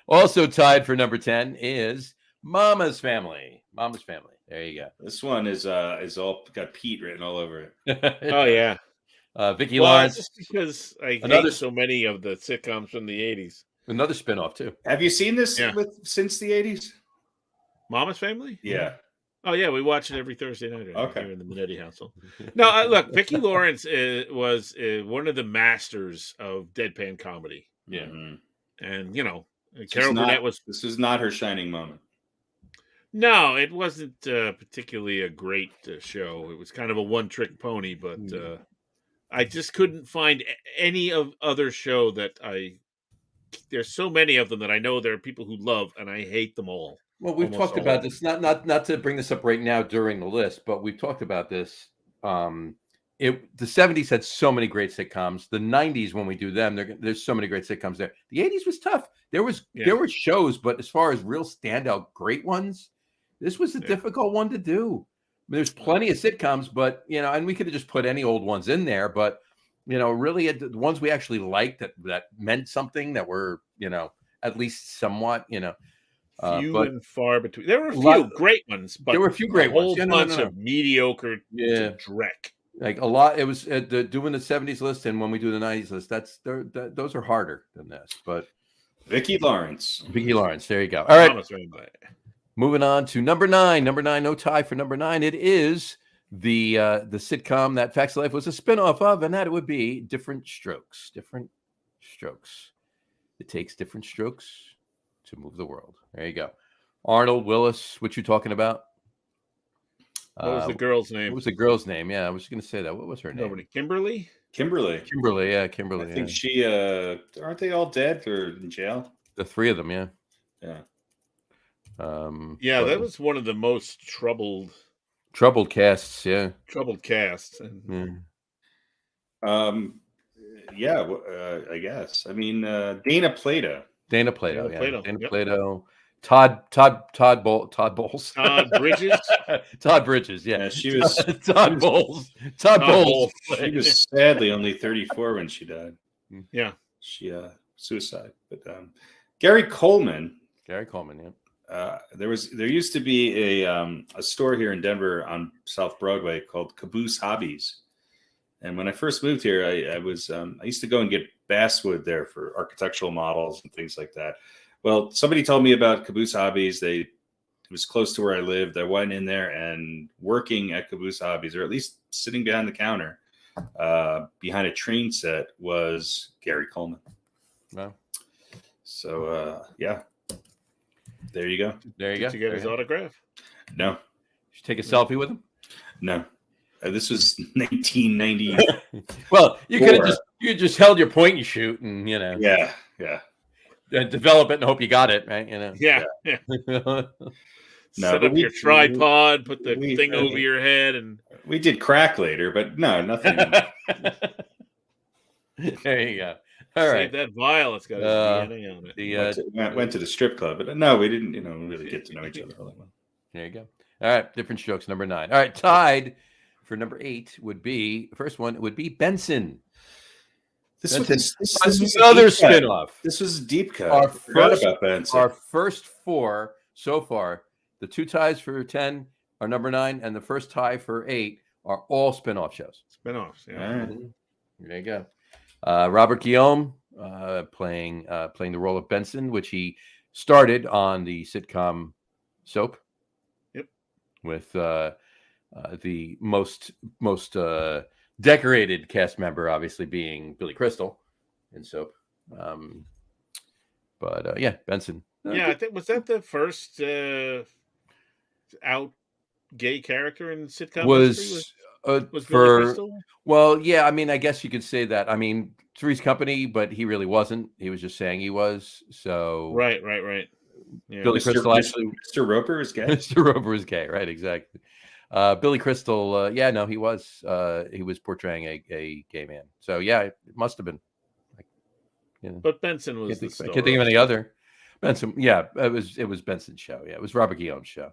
Also tied for number 10 is Mama's Family. Mama's Family. There you go. This one is all got Pete written all over it. Oh yeah. Vicki Lawrence. Just because I hate so many of the sitcoms from the 80s. Another spinoff too. Have you seen this since the 80s? Mama's Family? Yeah. Oh yeah, we watch it every Thursday night here in the Minetti household. Mm-hmm. No, look, Vicki Lawrence was one of the masters of deadpan comedy. Yeah, and Carol Burnett was. This was not her shining moment. No, it wasn't particularly a great show. It was kind of a one-trick pony, but I just couldn't find any other show that there's so many of them that I know there are people who love, and I hate them all. Well, we've talked about this, not to bring this up right now during the list, but we've talked about this. The 70s had so many great sitcoms. The 90s, when we do them, there's so many great sitcoms there. The 80s was tough. There were shows, but as far as real standout great ones, this was a difficult one to do. I mean, there's plenty of sitcoms, but and we could have just put any old ones in there, but really the ones we actually liked that meant something, that were at least somewhat few and far between. There were a few great ones, but there were a few great ones. A whole bunch of mediocre dreck. Like a lot. It was doing the 70s list, and when we do the 90s list, those are harder than this. But Vicki Lawrence. Vicki Lawrence. There you go. All right. Thomas Rainbow. Moving on to number 9. Number 9, no tie for number 9. It is the sitcom that Facts of Life was a spinoff of, and that would be Different Strokes. Different Strokes. It takes different strokes to move the world. There you go. Arnold, Willis, what you talking about? What was the girl's name? What was the girl's name? Yeah, I was going to say that. What was her name? Nobody. Kimberly? Kimberly. Kimberly, yeah, Kimberly. I think she, aren't they all dead or in jail? The 3 of them, yeah. Yeah. Yeah, that was one of the most troubled casts, yeah. Troubled casts. And... Yeah, I guess. I mean, Dana Plato. Dana Plato, yeah. Dana yep. Plato. Todd Bowles. Todd Bridges. Todd Bridges, yeah. She was Todd Bowles. Todd Bowles. She was sadly only 34 when she died. Yeah. She suicide. But Gary Coleman. Gary Coleman, yeah. There used to be a store here in Denver on South Broadway called Caboose Hobbies. And when I first moved here, I used to go and get basswood there for architectural models and things like that. Well, somebody told me about Caboose Hobbies. It was close to where I lived. I went in there, and working at Caboose Hobbies, or at least sitting behind the counter, behind a train set, was Gary Coleman. Wow. So, yeah. There you go. There you go. Did you get his autograph? No. Did you take a selfie with him? No. This was 1990. Well, you could have just held your point and shoot, and Yeah. develop it and hope you got it, right? Yeah. Set up your tripod, put the thing over your head, and we did crack later, but no, nothing. There you go. All right, save that vial. It's got a DNA on it. Went to the strip club, but no, we didn't. Really get to know each other all that well. There you go. All right, Different Strokes, number 9. All right, tied for number 8 would be the first one. Would be Benson. This was another spinoff. This was a deep cut. Our Benson. First 4 so far. The 2 ties for 10 are number 9, and the first tie for 8 are all spinoff shows. Spinoffs, yeah. Right. There you go. Robert Guillaume playing the role of Benson, which he started on the sitcom Soap. Yep. With the most decorated cast member, obviously, being Billy Crystal in Soap. But yeah, Benson. Yeah, I think was that the first out gay character in sitcom history? Was Billy Crystal? Well, yeah, I mean, I guess you could say that. I mean, Three's Company, but he really wasn't. He was just saying he was. So right. Yeah. Billy Crystal actually. Mr. Roper is gay. Mr. Roper is gay, right? Exactly. Billy Crystal, he was portraying a gay man. So yeah, it must have been. But Benson was. I can't think of any other. Benson, yeah, it was Benson's show. Yeah, it was Robert Guillaume's show.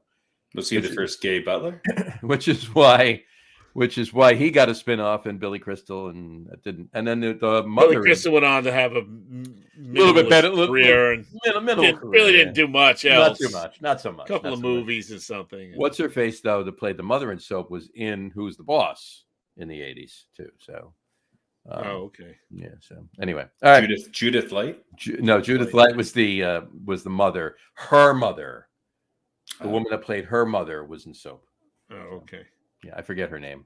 Was he the first gay butler? which is why he got a spinoff, and Billy Crystal and didn't. And then the mother. Billy Crystal went on to have a little bit better career, and really didn't do much else. Not so much. A couple of movies and something. What's her face though that played the mother in Soap was in Who's the Boss in the 80s too. So. Okay. Yeah. So anyway, all right. Judith Light. Judith Light was the mother. Her mother, the woman that played her mother, was in Soap. Oh, okay. Yeah, I forget her name.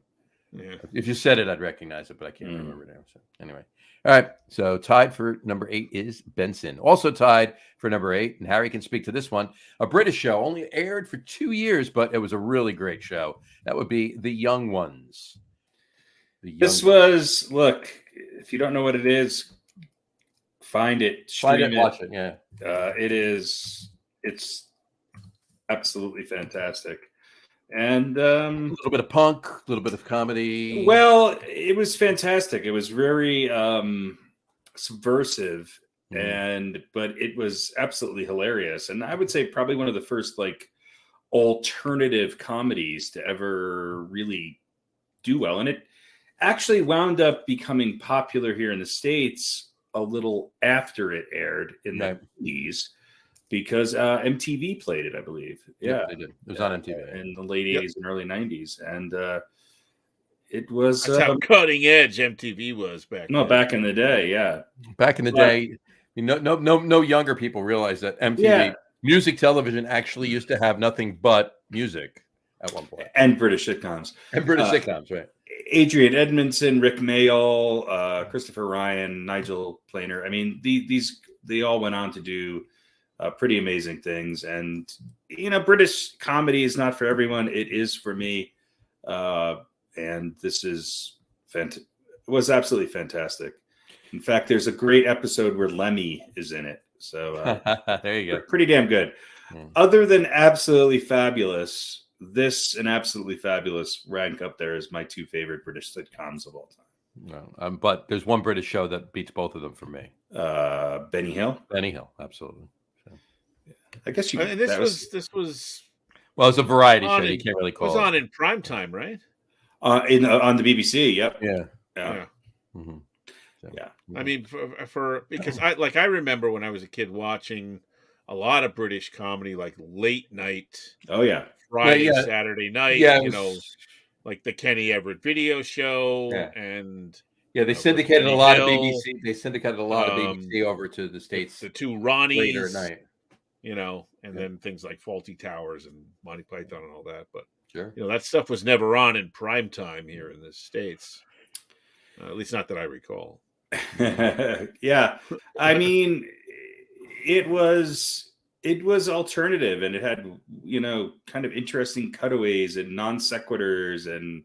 Yeah. If you said it, I'd recognize it, but I can't remember now. So anyway, all right. So tied for number 8 is Benson. Also tied for number 8, and Harry can speak to this one. A British show, only aired for 2 years, but it was a really great show. That would be The Young Ones. Look, if you don't know what it is, find it, watch it. Yeah. It's absolutely fantastic. And a little bit of punk, a little bit of comedy. Well, it was fantastic. It was very subversive, but it was absolutely hilarious. And I would say probably one of the first alternative comedies to ever really do well. And it actually wound up becoming popular here in the States a little after it aired in the 80s because MTV played it, I believe. Yeah, they did. It was on MTV in the late 80s and early 90s. And it was... That's how cutting edge MTV was back then. Back in the day, yeah. Back in the day, No younger people realize that MTV music television actually used to have nothing but music at one point, and British sitcoms, sitcoms, right? Adrian Edmondson, Rick Mayall, Christopher Ryan, Nigel Planer. I mean, they all went on to do pretty amazing things. And British comedy is not for everyone. It is for me, and this was absolutely fantastic. In fact, there's a great episode where Lemmy is in it. So there you go. Pretty damn good. Other than Absolutely Fabulous, this and Absolutely Fabulous rank up there as my two favorite British sitcoms of all time. No, but there's one British show that beats both of them for me. Benny Hill. Benny Hill, absolutely. So. I guess you. This was. Well, it's a variety show. You can't really call it. It was on in prime time, right? On the BBC. Yep. Yeah. Mm-hmm. So, yeah. I mean, because I remember when I was a kid watching a lot of British comedy, like late night. Oh yeah. Friday, Saturday night. Yeah, like the Kenny Everett video show, and they syndicated a lot of BBC. They syndicated a lot of BBC over to the States. The two Ronnies later at night. And then things like Faulty Towers and Monty Python and all that. But sure, that stuff was never on in prime time here in the States. At least not that I recall. Yeah, I mean, it was alternative, and it had kind of interesting cutaways and non sequiturs, and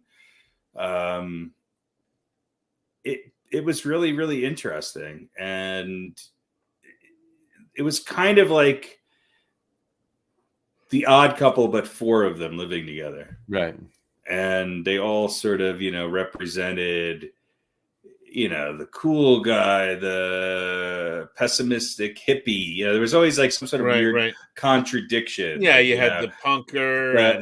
it was really, really interesting, and it was kind of like The Odd Couple, but four of them living together, right? And they all sort of represented the cool guy, the pessimistic hippie. There was always like some sort of weird contradiction. Yeah, you had the punker.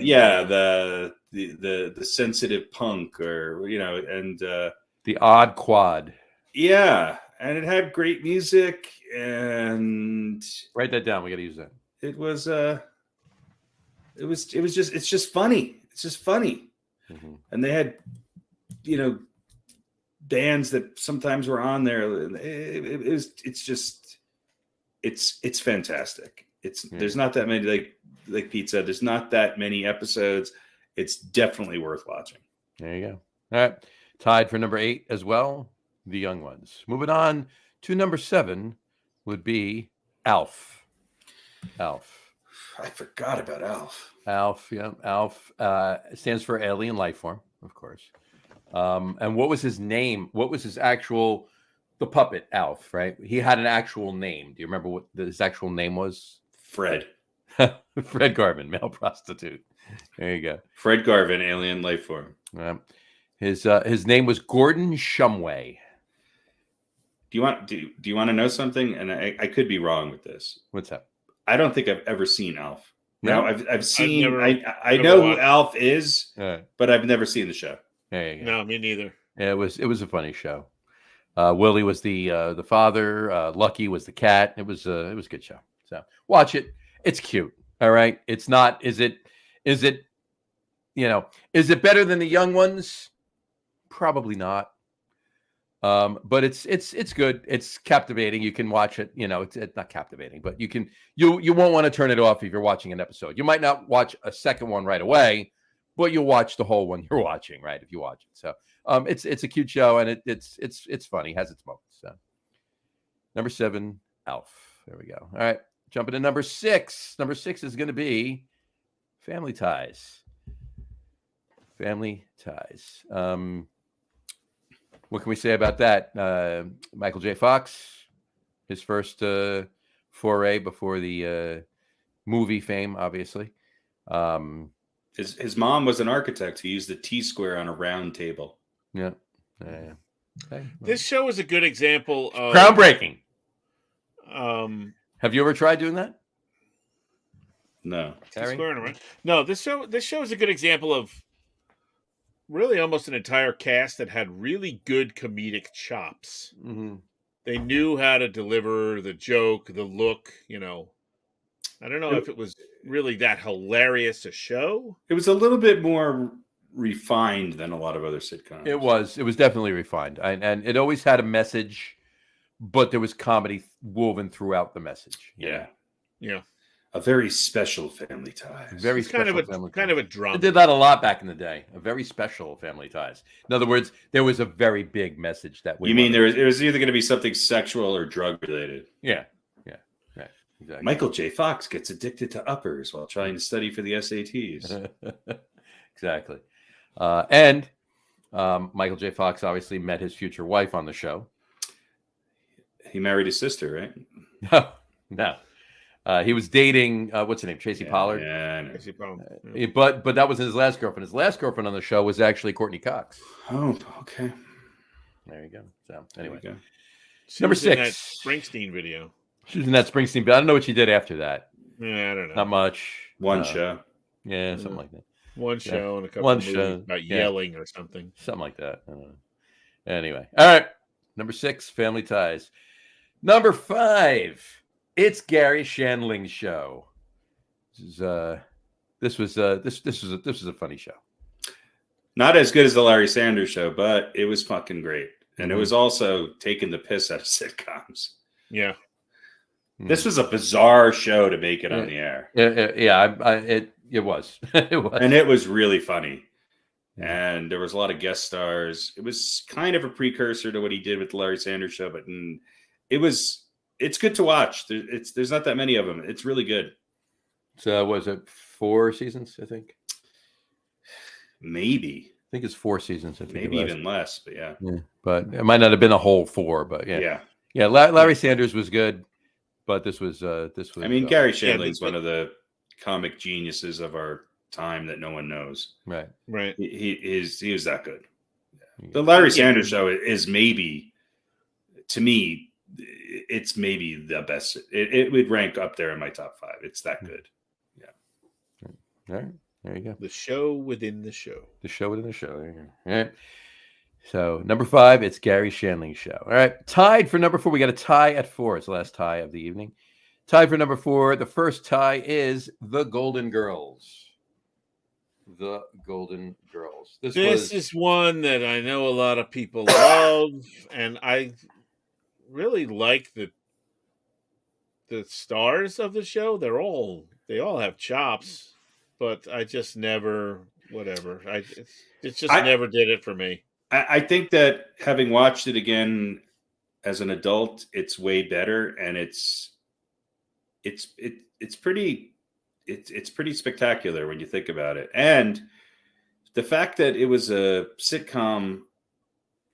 The sensitive punk, or and the odd quad. Yeah, and it had great music, and write that down. We got to use that. It's just funny. It's just funny, and they had bands that sometimes were on there. It's fantastic. There's not that many, like Pete said, there's not that many episodes. It's definitely worth watching. There you go. All right. Tied for number 8 as well, The Young Ones. Moving on to number 7 would be Alf. I forgot about Alf. Alf stands for alien life form, of course. And what was his name? What was his actual, the puppet Alf, right? He had an actual name. Do you remember what his actual name was? Fred. Fred Garvin, male prostitute. There you go. Fred Garvin, alien life form. His name was Gordon Shumway. Do you want to know something? And I could be wrong with this. What's that? I don't think I've ever seen Alf. No? Now I've seen. I know who Alf is, but I've never seen the show. There you go. No, me neither. Yeah, it was a funny show. Willie was the father. Lucky was the cat. It was a good show. So watch it. It's cute. All right. It's not. Is it better than The Young Ones? Probably not. But it's good. It's captivating. You can watch it. It's not captivating, but you won't want to turn it off if you're watching an episode. You might not watch a second one right away, but you'll watch the whole one you're watching, right? If you watch it. So it's a cute show, and it's funny, has its moments. So number 7, Alf. There we go. All right. Jumping to number 6. Number 6 is going to be Family Ties. Family Ties. What can we say about that? Michael J. Fox, his first foray before the movie fame, obviously. His mom was an architect who used the T-square on a round table. Yeah. Okay. This show is a good example of groundbreaking. Have you ever tried doing that? No. No, this show is a good example of really almost an entire cast that had really good comedic chops. Mm-hmm. They knew how to deliver the joke, the look, I don't know if it was really that hilarious a show. It was a little bit more refined than a lot of other sitcoms. It was definitely refined. And it always had a message but there was comedy woven throughout the message. Yeah. Yeah. A very special Family Ties. Very It's kind special of a family kind ties. of a drama. They did that a lot back in the day. A very special Family Ties. In other words, there was a very big message that we. You mean it was either going to be something sexual or drug related? Yeah. Right. Exactly. Michael J. Fox gets addicted to uppers while trying to study for the SATs. Exactly. And Michael J. Fox obviously met his future wife on the show. He married his sister, right? No. He was dating what's her name, Tracy Pollard. Yeah, I know. Tracy Pollard. But that was his last girlfriend. His last girlfriend on the show was actually Courtney Cox. Oh, okay. There you go. So anyway, There you go. Number She was in 6. that Springsteen video. She was in that Springsteen, but I don't know what she did after that. Yeah, I don't know. Not much. One show. Yeah, something like that. One show and a couple One of movies show, about yeah. yelling or something. Something like that. I don't know. Anyway, all right. Number 6, Family Ties. Number 5, it's Gary Shandling's show. This was a funny show. Not as good as the Larry Sanders Show, but it was fucking great. And it Mhm. was also taking the piss out of sitcoms. Yeah. This was a bizarre show to make it on the air. It was. It was. And it was really funny. And there was a lot of guest stars. It was kind of a precursor to what he did with the Larry Sanders Show, but it's good to watch. There's not that many of them. It's really good. So was it 4 seasons? I think. Maybe. I think it's 4 seasons. I think Maybe it was. even less, but yeah. But it might not have been a whole 4, but yeah. Larry Sanders was good, but this was. I mean, Gary Shandling's one of the comic geniuses of our time that no one knows. Right. He was that good. The Larry Sanders Show is maybe, to me, it's maybe the best. It would rank up there in my top 5. It's that good. Yeah. All right. There you go. The show within the show. The show within the show. There you go. All right. So number 5, it's Gary Shandling's show. All right. Tied for number 4. We got a tie at 4. It's the last tie of the evening. Tied for number 4. The first tie is The Golden Girls. The Golden Girls. This is one that I know a lot of people love, and I really like the stars of the show. They all have chops, but I just never whatever. It just never did it for me. I think that having watched it again as an adult, it's way better, and it's pretty spectacular when you think about it. And the fact that it was a sitcom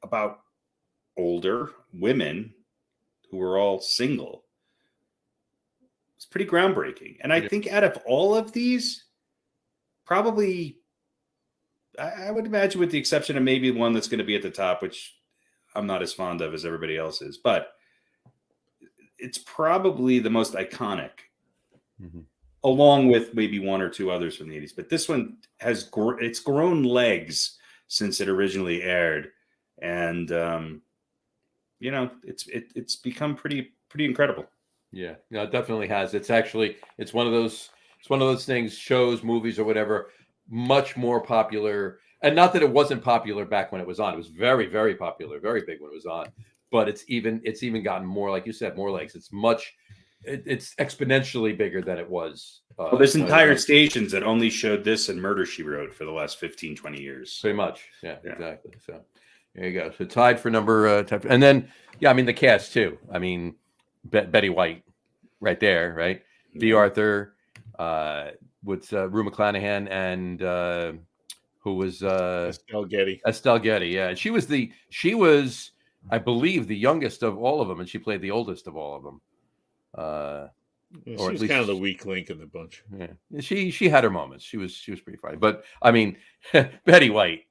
about older women who were all single, it's pretty groundbreaking. And I think out of all of these, probably, I would imagine, with the exception of maybe one that's going to be at the top, which I'm not as fond of as everybody else is, but it's probably the most iconic, along with maybe 1 or 2 others from the 80s. But this one has it's grown legs since it originally aired, and it's become pretty incredible. Yeah, it definitely has. It's one of those things, shows, movies, or whatever, much more popular. And not that it wasn't popular back when it was on. It was very, very popular, very big when it was on. But it's even gotten more, like you said, more legs. It's exponentially bigger than it was. Well, there's entire stations that only showed this and Murder, She Wrote for the last 15, 20 years. Pretty much. Yeah. Exactly. So there you go. So tied for number, and then, the cast too. I mean, Betty White right there, right? B. Arthur, with Rue McClanahan, and who was Estelle Getty. Estelle Getty, yeah. And she was, I believe, the youngest of all of them, and she played the oldest of all of them. She was kind of the weak link in the bunch. Yeah, she had her moments. She was pretty funny, but I mean, Betty White,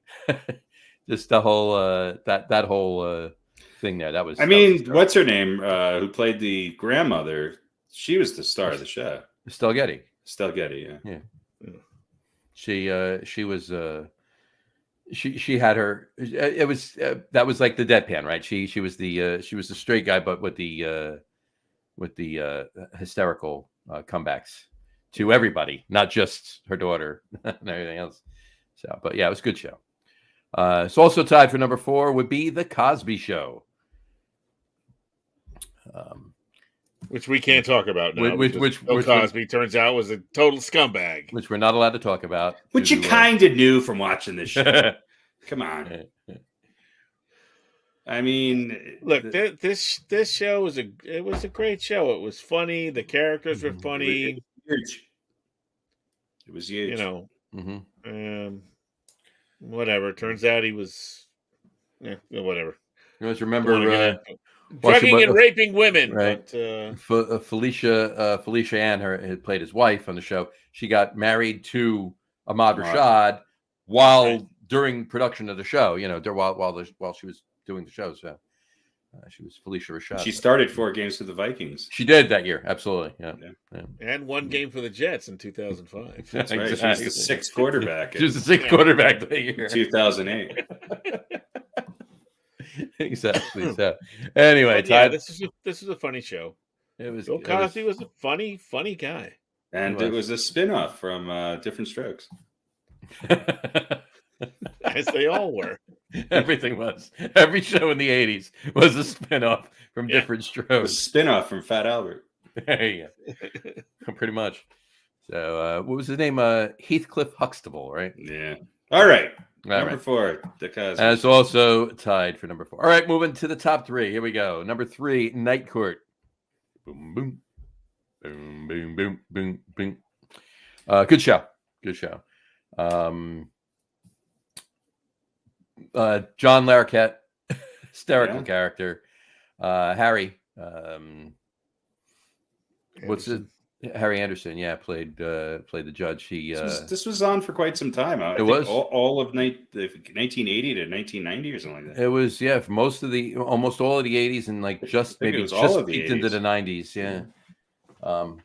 just the whole that whole thing there. That was. What's her name? Who played the grandmother? She was the star of the show. Estelle Getty. Estelle Getty, yeah. She was. She had her. It was that was like the deadpan, right? She was the straight guy, but with the hysterical comebacks to everybody, not just her daughter and everything else. So, but yeah, it was a good show. So also tied for number 4 would be The Cosby Show. Which we can't talk about now. Which Bill Cosby turns out was a total scumbag. Which we're not allowed to talk about. Which you kind of knew from watching this show. Come on. I mean, look, this show was a great show. It was funny. The characters were funny. It was huge. You know, whatever. Turns out he was, whatever. You guys remember drugging and raping women, right? But, Felicia Ann had played his wife on the show. She got married to Ahmad Rashad while during production of the show. You know, while she was doing the show. So she was Felicia Rashad. She started 4 games for the Vikings. She did that year, absolutely. Yeah. And 1 game for the Jets in 2005. That's right. She was the 6th quarterback. She was the 6th quarterback that year. 2008. Exactly. So anyway, this is a funny show. Bill Cosby was a funny guy. And it was a spin-off from Different Strokes. As they all were. Everything was. Every show in the 80s was a spin-off from Different Strokes. A spin-off from Fat Albert. There you go. Pretty much. So what was his name? Heathcliff Huxtable, right? Yeah. All right. Number 4, the Cosby. That's also tied for number 4. All right, moving to the top 3. Here we go. Number 3, Night Court. Boom, boom. Boom, boom, boom, boom, boom. Good show. John Larroquette, hysterical character. Harry. What's it? Harry Anderson, played the judge. This was on for quite some time. I think all of 1980 to 1990 or something like that. It was for almost all of the 80s and just peeked into the 90s. Yeah,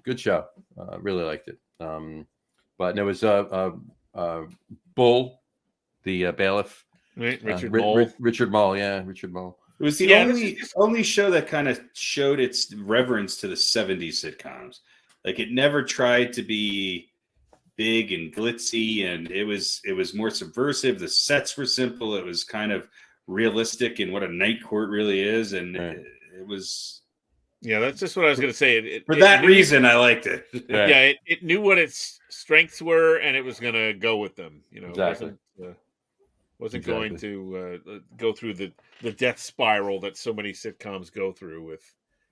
good show. Really liked it. But there was Bull, the bailiff, Richard Mole. Richard Mole. It was the only show that kind of showed its reverence to the 70s sitcoms. Like it never tried to be big and glitzy, and it was more subversive. The sets were simple. It was kind of realistic in what a night court really is, and it was. Yeah, that's just what I was going to say. For that reason, I liked it. Yeah, it knew what its strengths were, and it was going to go with them. You know, exactly. Wasn't going to go through the death spiral that so many sitcoms go through with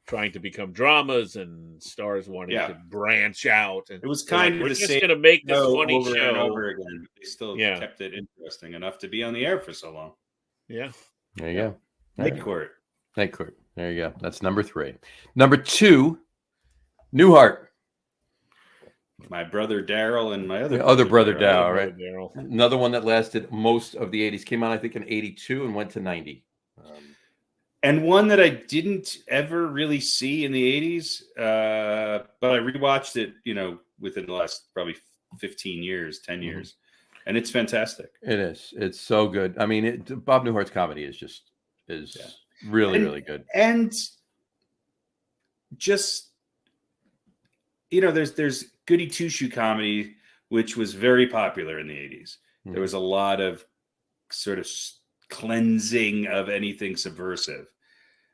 trying to become dramas and stars wanting to branch out. And it was kind of we're the just same going to make this funny over show and over again. They still kept it interesting enough to be on the air for so long. Yeah. There you go. Night Court. There you go. That's number 3. Number 2, Newhart. My brother Daryl and my other brother Daryl, right? Daryl. Another one that lasted most of the 80s. Came out, I think, in 82 and went to 90. And one that I didn't ever really see in the 80s, but I rewatched it, within the last probably 15 years, 10 years. And it's fantastic. It is. It's so good. I mean, Bob Newhart's comedy is really, really good. And just, there's goody two-shoe comedy, which was very popular in the 80s. There was a lot of sort of cleansing of anything subversive.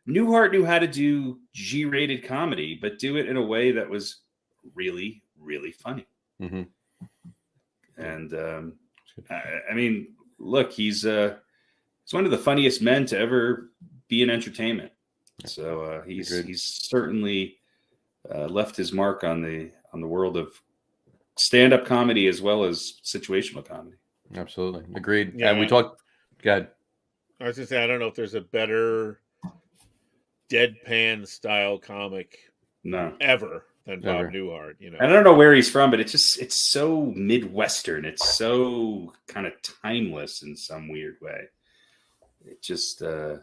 Newhart knew how to do G-rated comedy, but do it in a way that was really, really funny. Mm-hmm. And I mean, look, he's one of the funniest men to ever be in entertainment. So he's certainly left his mark on the world of stand-up comedy as well as situational comedy. Absolutely, agreed. Yeah, and we talked. Go ahead. I was just saying, I don't know if there's a better deadpan style comic ever than Bob Newhart. I don't know where he's from, but it's so Midwestern. It's so kind of timeless in some weird way. It just it's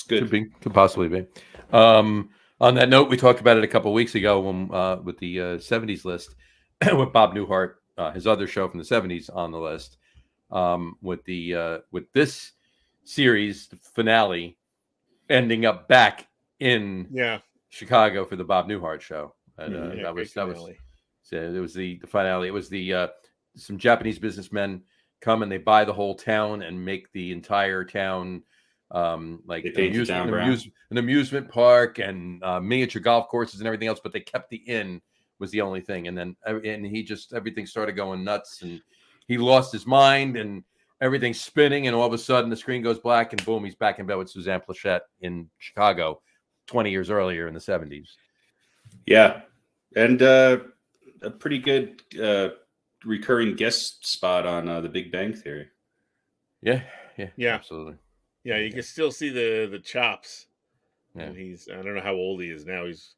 good. Could possibly be. On that note, we talked about it a couple of weeks ago when with the 70s list with Bob Newhart, his other show from the 70s on the list. With this series the finale ending up back in Chicago for the Bob Newhart show. And it was the finale. It was some Japanese businessmen come and they buy the whole town and make the entire town like They painted down brown. an amusement park and miniature golf courses and everything else, but they kept the inn was the only thing. And then everything started going nuts, and he lost his mind, and everything's spinning, and all of a sudden the screen goes black, and boom, he's back in bed with Suzanne Plachette in Chicago 20 years earlier in the 70s. Yeah, and a pretty good recurring guest spot on The Big Bang Theory. Yeah, absolutely. Yeah, you can still see the chops. Yeah. And I don't know how old he is now. He's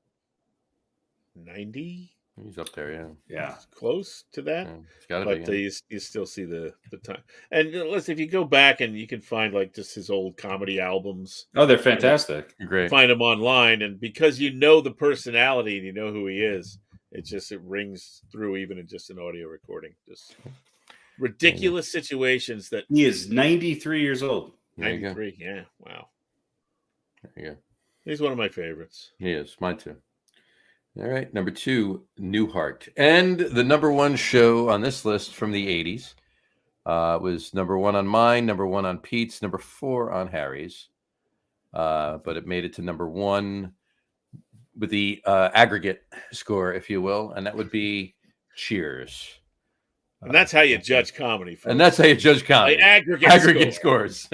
90. He's up there, yeah, He's close to that. Yeah, it's gotta but be, you still see the time. And listen, if you go back and you can find like just his old comedy albums. Oh, they're fantastic. Great. Find them online, and because you know the personality and you know who he is, it rings through even in just an audio recording. Just ridiculous situations that he is 93 years old. 93, yeah, wow. There you go. He's one of my favorites. He is, mine too. All right, number 2, Newhart. And the number 1 show on this list from the 80s was number 1 on mine, number 1 on Pete's, number 4 on Harry's. But it made it to number 1 with the aggregate score, if you will, and that would be Cheers. And that's how you judge comedy. Folks. And that's how you judge comedy. By aggregate scores.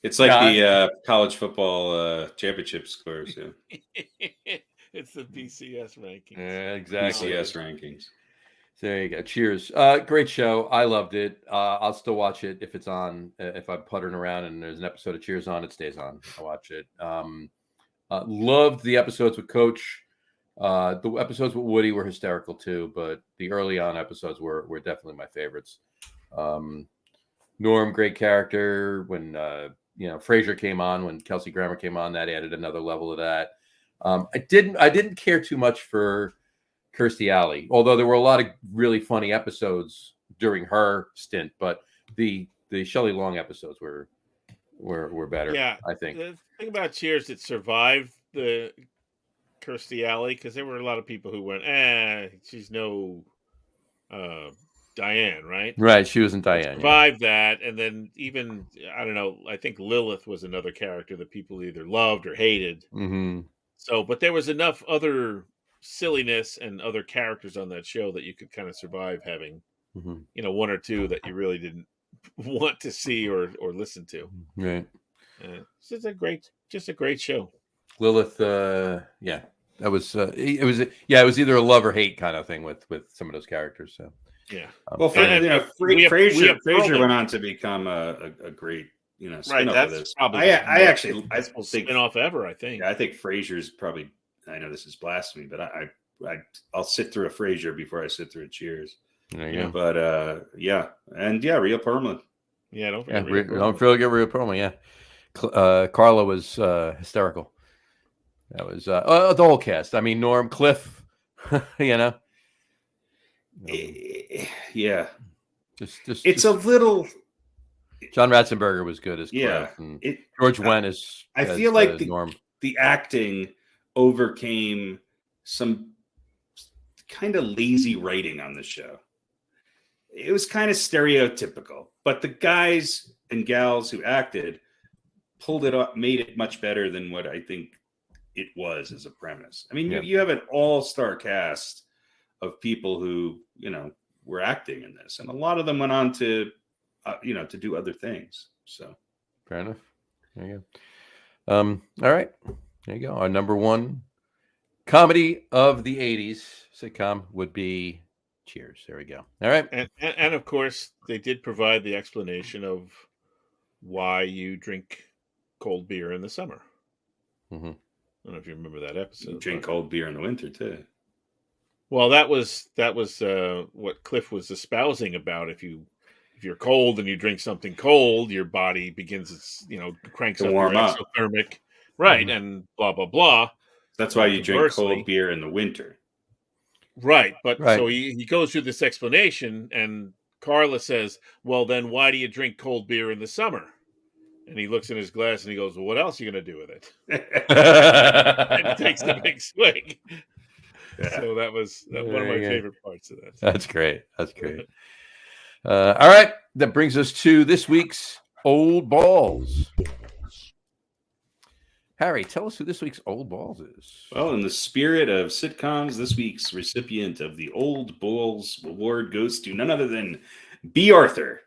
It's like the college football championship scores. Yeah. It's the BCS rankings. Yeah, exactly. BCS rankings. There you go. Cheers. Great show. I loved it. I'll still watch it if it's on. If I'm puttering around and there's an episode of Cheers on, it stays on. I watch it. Loved the episodes with Coach. The episodes with Woody were hysterical too, but the early on episodes were definitely my favorites. Norm, great character. When Frasier came on, when Kelsey Grammer came on, that added another level of that. I didn't care too much for Kirstie Alley, although there were a lot of really funny episodes during her stint. But the Shelley Long episodes were better. Yeah, I think. The thing about Cheers, it survived the Kirstie Alley because there were a lot of people who went, she's no Diane, right? Right, she wasn't Diane. Survived that, and then even I don't know. I think Lilith was another character that people either loved or hated. Mm-hmm. So, but there was enough other silliness and other characters on that show that you could kind of survive having, one or two that you really didn't want to see or listen to. Right. It's just a great show. Lilith, that was it was either a love or hate kind of thing with some of those characters. So yeah. Well, Frasier went on to become a great spin-off of this. Probably I think spin-off ever. I think. Yeah, I think Frasier's probably. I know this is blasphemy, but I'll sit through a Frasier before I sit through a Cheers. There you go. But Rhea Perlman. Yeah, don't forget Rhea Perlman. Yeah, Carla was hysterical. That was the whole cast. I mean, Norm, Cliff. Yeah. It's a little. John Ratzenberger was good as Cliff. And George Wendt is. I feel like Norm. The acting overcame some kind of lazy writing on the show. It was kind of stereotypical, but the guys and gals who acted pulled it up, made it much better than what I think it was as a premise. I mean, you have an all-star cast of people who, were acting in this, and a lot of them went on to, to do other things. So fair enough. There you go. All right. There you go. Our number 1 comedy of the 80s sitcom would be Cheers. There we go. All right. And of course, they did provide the explanation of why you drink cold beer in the summer. Mm-hmm. I don't know if you remember that episode. You drink cold beer in the winter too. Well, that was what Cliff was espousing about. If you're cold and you drink something cold, your body begins cranks up your exothermic. Right, and blah, blah, blah. That's why you drink cold beer in the winter. Right, but so he goes through this explanation, and Carla says, well, then why do you drink cold beer in the summer? And he looks in his glass and he goes, well, what else are you going to do with it? And he takes the big swig. Yeah. So that was one of my favorite parts of that. That's great. All right, that brings us to this week's Old Balls. Harry, tell us who this week's Old Balls is. Well, in the spirit of sitcoms, this week's recipient of the Old Balls Award goes to none other than B. Arthur.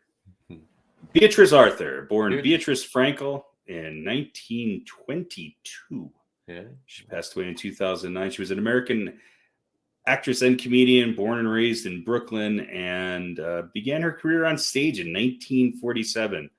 Beatrice Arthur, born Beatrice Frankel in 1922. Yeah. She passed away in 2009. She was an American actress and comedian, born and raised in Brooklyn, and began her career on stage in 1947.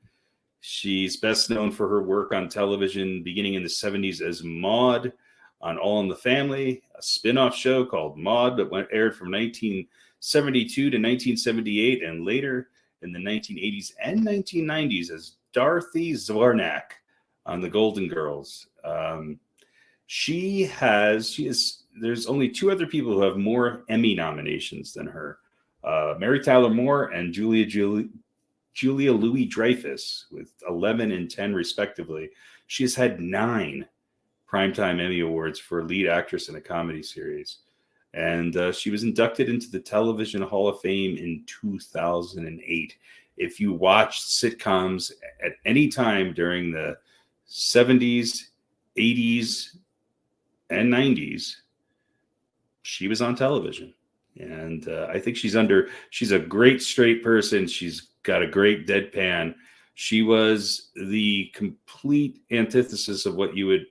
She's best known for her work on television beginning in the 70s as Maude on All in the Family, a spin-off show called Maude that aired from 1972 to 1978, and later in the 1980s and 1990s as Dorothy Zwarnak on The Golden Girls. There's only two other people who have more Emmy nominations than her. Mary Tyler Moore and Julia Louis-Dreyfus with 11 and 10 respectively. She has had 9 Primetime Emmy Awards for lead actress in a comedy series. And she was inducted into the Television Hall of Fame in 2008. If you watched sitcoms at any time during the 70s, 80s, and 90s, she was on television. And I think she's a great straight person. She's got a great deadpan. She was the complete antithesis of what you would,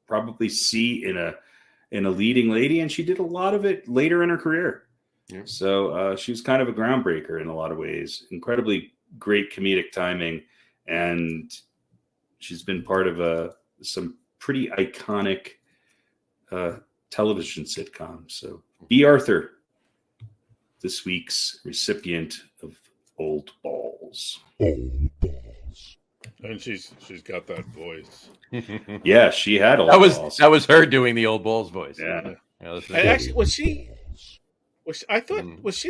probably see in a leading lady. And she did a lot of it later in her career. Yeah. So she was kind of a groundbreaker in a lot of ways. Incredibly great comedic timing. And she's been part of some pretty iconic television sitcoms. So B. Arthur, this week's recipient of Old Balls. Old Balls. And she's got that voice. Yeah, she had old balls. That was her doing the Old Balls voice. Yeah. And actually, was she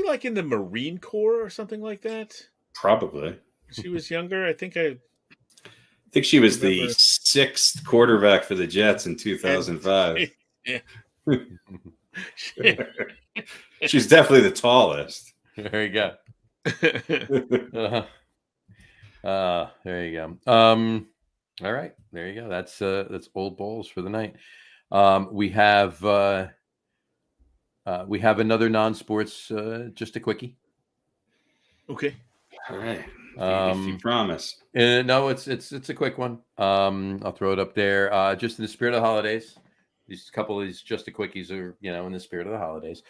like in the Marine Corps or something like that? Probably. She was younger. I think she was the 6th quarterback for the Jets in 2005. Yeah. She's definitely the tallest. There you go. There you go. All right, there you go. That's Old Balls for the night. We have another non-sports, just a quickie. Okay. All right. If you promise. No, it's a quick one. I'll throw it up there. Just in the spirit of the holidays. These couple of these just a quickies are, in the spirit of the holidays.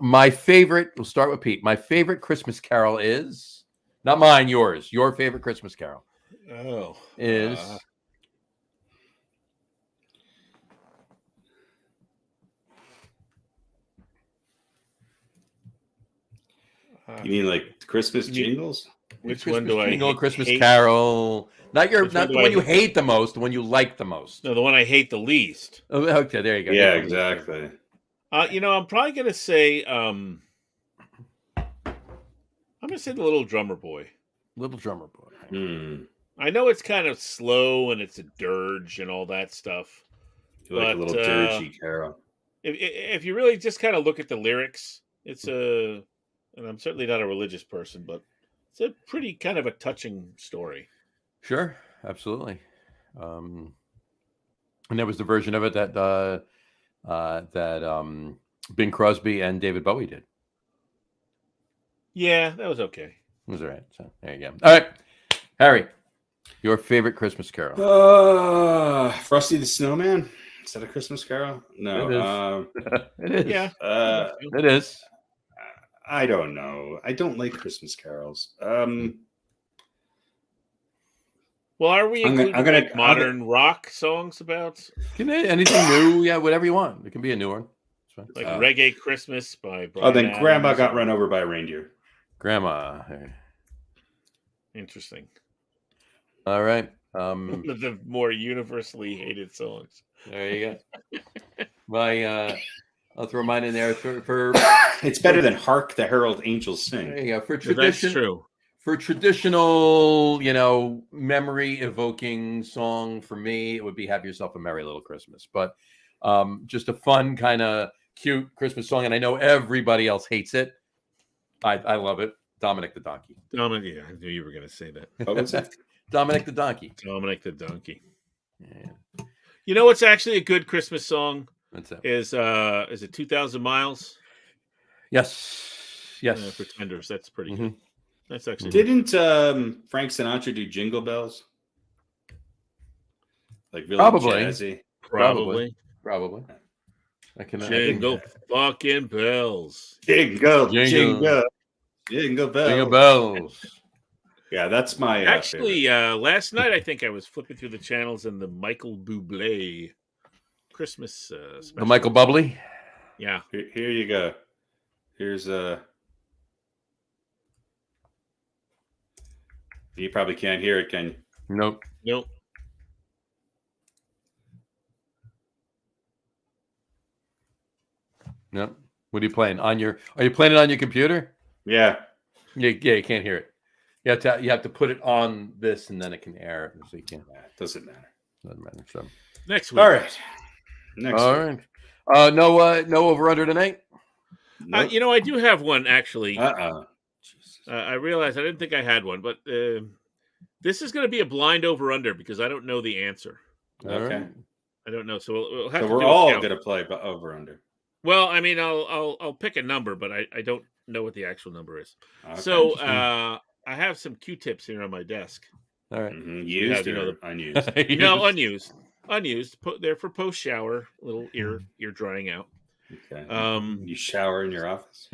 My favorite, we'll start with Pete. My favorite Christmas carol is not mine, yours. Your favorite Christmas carol. Is you mean like Christmas jingles? Which Christmas one do I jingle, Christmas hate? Carol? Not the one you hate the most, the one you like the most. No, the one I hate the least. Oh, okay, there you go. Yeah, exactly. I'm probably gonna say I'm gonna say the Little Drummer Boy. Little Drummer Boy. I know it's kind of slow and it's a dirge and all that stuff. You like a little dirgy carol. If you really just kind of look at the lyrics, and I'm certainly not a religious person, but it's a pretty kind of a touching story. Sure, absolutely. And there was the version of it that Bing Crosby and David Bowie did. Yeah, that was okay. It was all right. So there you go. All right, Harry, your favorite Christmas carol? Frosty the Snowman. Is that a Christmas carol? No. It is. Yeah. It is. I don't know. I don't like Christmas carols. Well, are we including modern rock songs about? Anything new? Yeah, whatever you want. It can be a new one. Like Reggae Christmas by Brian then Adams. Grandma got run over by a reindeer. Grandma. Interesting. All right. One of the more universally hated songs. There you go. I'll throw mine in there for it's better than "Hark the Herald Angels Sing." There you go. For tradition, that's true. For traditional, memory evoking song for me, it would be "Have Yourself a Merry Little Christmas." But just a fun kind of cute Christmas song, and I know everybody else hates it. I love it. Dominic the Donkey. Dominic, yeah, I knew you were going to say that. What was it? Dominic the Donkey. Dominic the Donkey. Yeah. You know what's actually a good Christmas song What's that? is it 2,000 Miles? Yes. Yes. Pretenders. That's pretty Mhm. good. That's actually Didn't Frank Sinatra do Jingle Bells? Like Billy Probably. Jazzy? probably. I can Jingle fucking bells. Jingle, Jingle. jingle, jingle bells. Jingle bells. Yeah, that's my Actually, last night I think I was flipping through the channels and the Michael Bublé Christmas special. The Michael Bublé. Yeah. Here you go. Here's you probably can't hear it, can you? Nope. Nope. Nope. What are you playing on your? Are you playing it on your computer? Yeah. Yeah, you can't hear it. You have to put it on this, and then it can air. So you can't. It doesn't matter. Doesn't matter. So. Next week. All right. Next All week. right. No over under tonight. Nope. I do have one actually. Jesus. I realized I didn't think I had one, but this is going to be a blind over under because I don't know the answer. Okay. Right. I don't know, so we'll have So to we're do a all count. going to play over under. Well, I mean, I'll pick a number, but I don't know what the actual number is. Okay. So I have some Q-tips here on my desk. All right. Used have, or unused? No, unused. Unused. They're for post shower, little ear drying out. Okay. You shower in your office?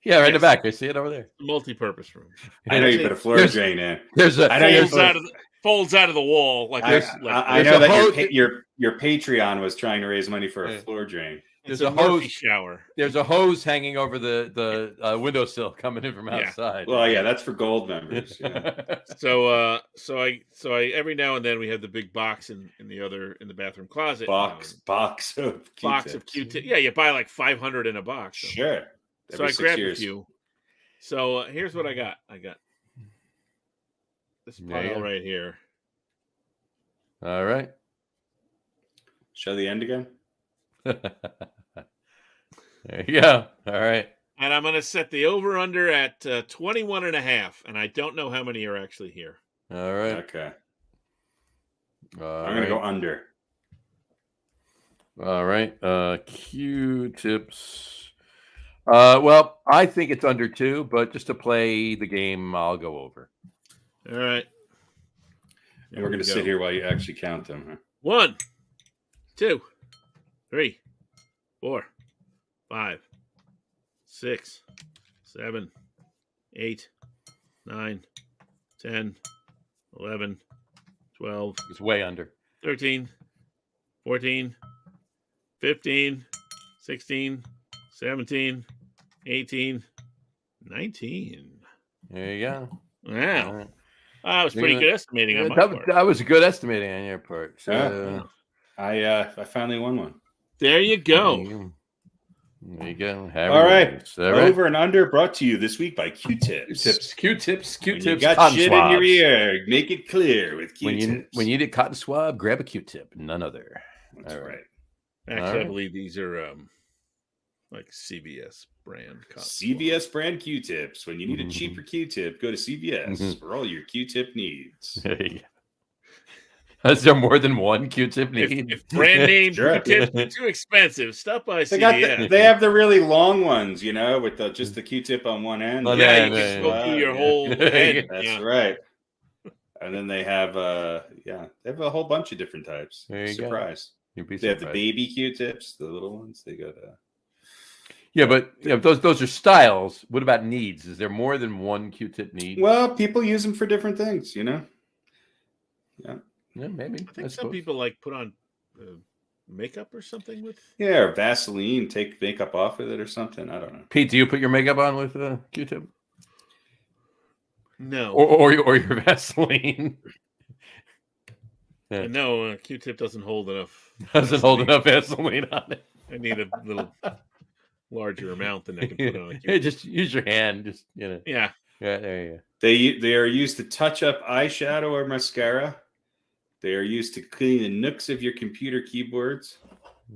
Yeah, right in the back. I see it over there. Multi-purpose room. I know you put a floor drain in. There's a I know Folds out of the wall like this. I know that your Patreon was trying to raise money for a floor drain. It's There's a a hose Murphy shower. There's a hose hanging over the windowsill coming in from outside. Well, yeah, that's for gold members. Yeah. So I every now and then we have the big box in the bathroom closet. box of Q-tips. Box of Q-tips. Yeah, you buy like 500 in a box. So. Sure. So I grabbed a few. So here's what I got. I got this pile right here. All right. Show the end again. There you go. All right. And I'm going to set the over-under at 21 and a half. And I don't know how many are actually here. All right. Okay. All I'm going to go under. All right. Q-tips. Well, I think it's under 2, but just to play the game, I'll go over. All right. And we're going to sit here while you actually count them. Huh? 1, 2, 3, 4, 5, 6, 7, 8, 9, 10, 11, 12. It's way under. 13, 14, 15, 16, 17, 18, 19. There you go. Wow. All right. That was pretty good estimating on my part. That was a good estimating on your part. So, I finally won one. There you go. There you go. All right. All right. Over and under brought to you this week by Q-tips. Q-tips. When you got cotton shit swabs. in your ear, make it clear with Q-tips. When you need a cotton swab, grab a Q-tip, none other. That's right. Actually, All right. I believe these are like CVS brand. CVS brand Q-tips. When you need a cheaper Q-tip, go to CVS for all your Q-tip needs. There you go. Is there more than one Q-tip need? If brand name Sure. Q-tips are too expensive, stop by They CVS. they have the really long ones, with just the Q-tip on one end. On Yeah, the you end, can yeah, smoke through your whole head. That's Yeah. right. And then they have they have a whole bunch of different types. There you go. Surprised. You'd be They have the surprised. baby Q-tips, the little ones. They got Yeah, but those are styles. What about needs? Is there more than one Q-tip need? well, people use them for different things, Yeah, maybe. I think some people like put on makeup or something with. Yeah, or Vaseline, take makeup off with it or something. I don't know. Pete, do you put your makeup on with a Q-tip? No. Or your Vaseline? Yeah. No, Q-tip doesn't hold enough. Doesn't hold enough Vaseline on it. I need a little larger amount than I can put on. Hey, just use your hand. Just Yeah. Yeah, there you go. They are used to touch up eyeshadow or mascara. They are used to clean the nooks of your computer keyboards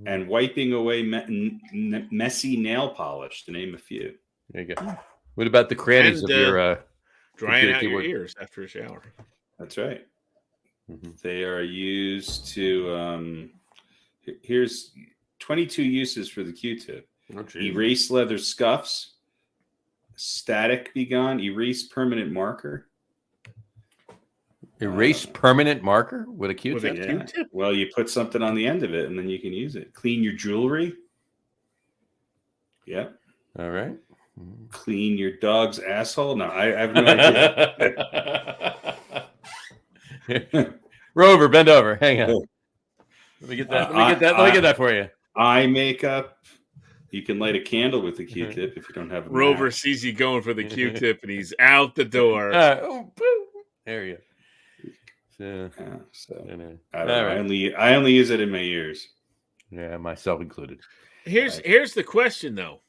and wiping away messy nail polish, to name a few. There you go. What about the crannies And, of your drying out keyboard? your ears after a shower. That's right. Mm-hmm. They are used to. Here's 22 uses for the Q-tip: erase leather scuffs, static be gone, erase permanent marker. Erase permanent marker with a Q-tip? With a Q-tip? Well, you put something on the end of it, and then you can use it. Clean your jewelry. Yep. All right. Clean your dog's asshole. No, I have no idea. Rover, bend over. Hang on. Let me get that. Let me get that for you. Eye makeup. You can light a candle with the Q-tip if you don't have a Rover match. sees you going for the Q-tip, and he's out the door. There you go. So, I don't know. I only use it in my ears. Yeah, myself included. Here's the question, though.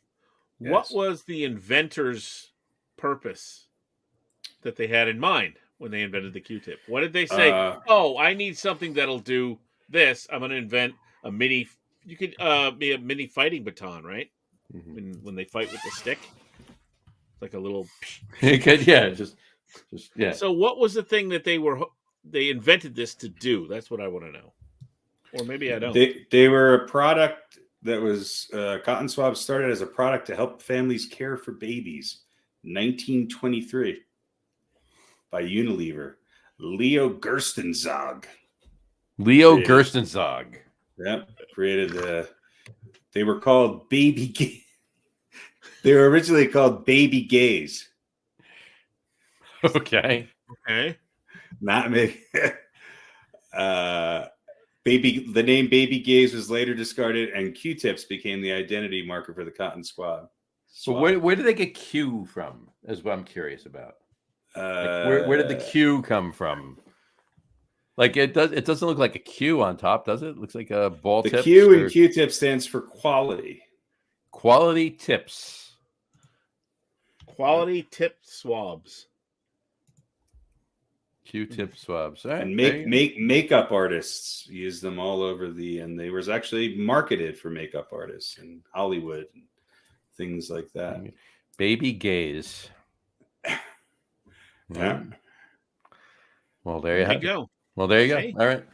Yes. What was the inventor's purpose that they had in mind when they invented the Q-tip? What did they say? I need something that'll do this. I'm going to invent a mini. You could be a mini fighting baton, right? Mm-hmm. When they fight with the stick, like a little. just yeah. So, what was the thing that they invented this to do? That's what I want to know. Or maybe I don't. They were a product that was cotton swabs started as a product to help families care for babies. 1923 by Unilever. Leo Gerstenzog. Yep, created they were called baby gay. They were originally called baby gays. Okay. Not me. The name baby gays was later discarded, and Q-tips became the identity marker for the cotton swab. So where did they get Q from? Is what I'm curious about. Where did the Q come from? Like it doesn't look like a Q on top, does it? It looks like a ball tip. The Q in Q-tip stands for quality. Quality tips. Quality tip swabs. Q-tip swabs. Right, and makeup artists use them all over and they was actually marketed for makeup artists in Hollywood and things like that. Baby gays. Yeah. Well, there you go. Well, there you go. All right.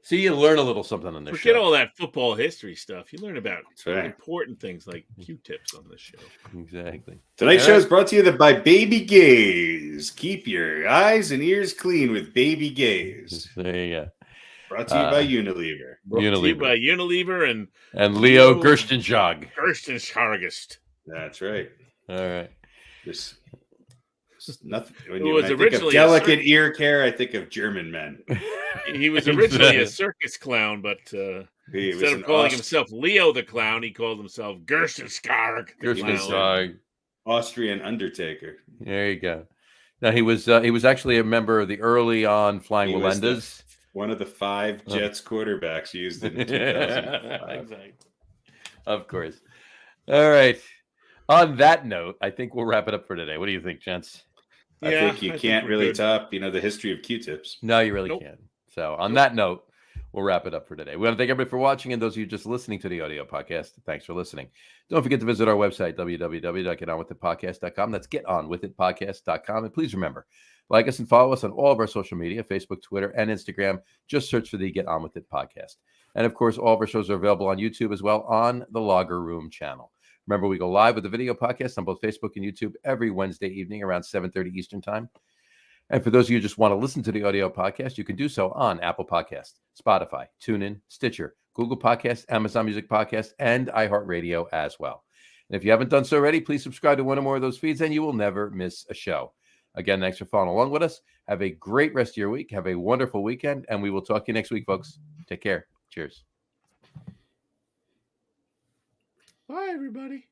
See, you learn a little something on this show. Forget all that football history stuff. You learn about important things like Q-tips on this show. Exactly. Tonight's show is brought to you by Baby Gaze. Keep your eyes and ears clean with Baby Gaze. There you go. Brought to you by Unilever. Brought to you by Unilever and Leo Gerstenzog. Gerstenzog. That's right. All right. This nothing. When I think of delicate ear care, I think of German men. He was originally a circus clown, but instead of calling himself Leo the Clown, he called himself Gerstenzog. Austrian Undertaker. There you go. Now he was actually a member of the early on Flying Walendas. One of the 5 Jets quarterbacks used in 2005. Exactly. Of course. All right. On that note, I think we'll wrap it up for today. What do you think, gents? I think you can't really top, the history of Q-tips. No, you really can't. So on that note, we'll wrap it up for today. We want to thank everybody for watching, and those of you just listening to the audio podcast, thanks for listening. Don't forget to visit our website, www.getonwithitpodcast.com. That's getonwithitpodcast.com. And please remember, like us and follow us on all of our social media, Facebook, Twitter, and Instagram. Just search for the Get On With It podcast. And of course, all of our shows are available on YouTube as well on the Logger Room channel. Remember, we go live with the video podcast on both Facebook and YouTube every Wednesday evening around 7:30 Eastern time. And for those of you who just want to listen to the audio podcast, you can do so on Apple Podcasts, Spotify, TuneIn, Stitcher, Google Podcasts, Amazon Music Podcasts, and iHeartRadio as well. And if you haven't done so already, please subscribe to one or more of those feeds, and you will never miss a show. Again, thanks for following along with us. Have a great rest of your week. Have a wonderful weekend, and we will talk to you next week, folks. Take care. Cheers. Bye, everybody.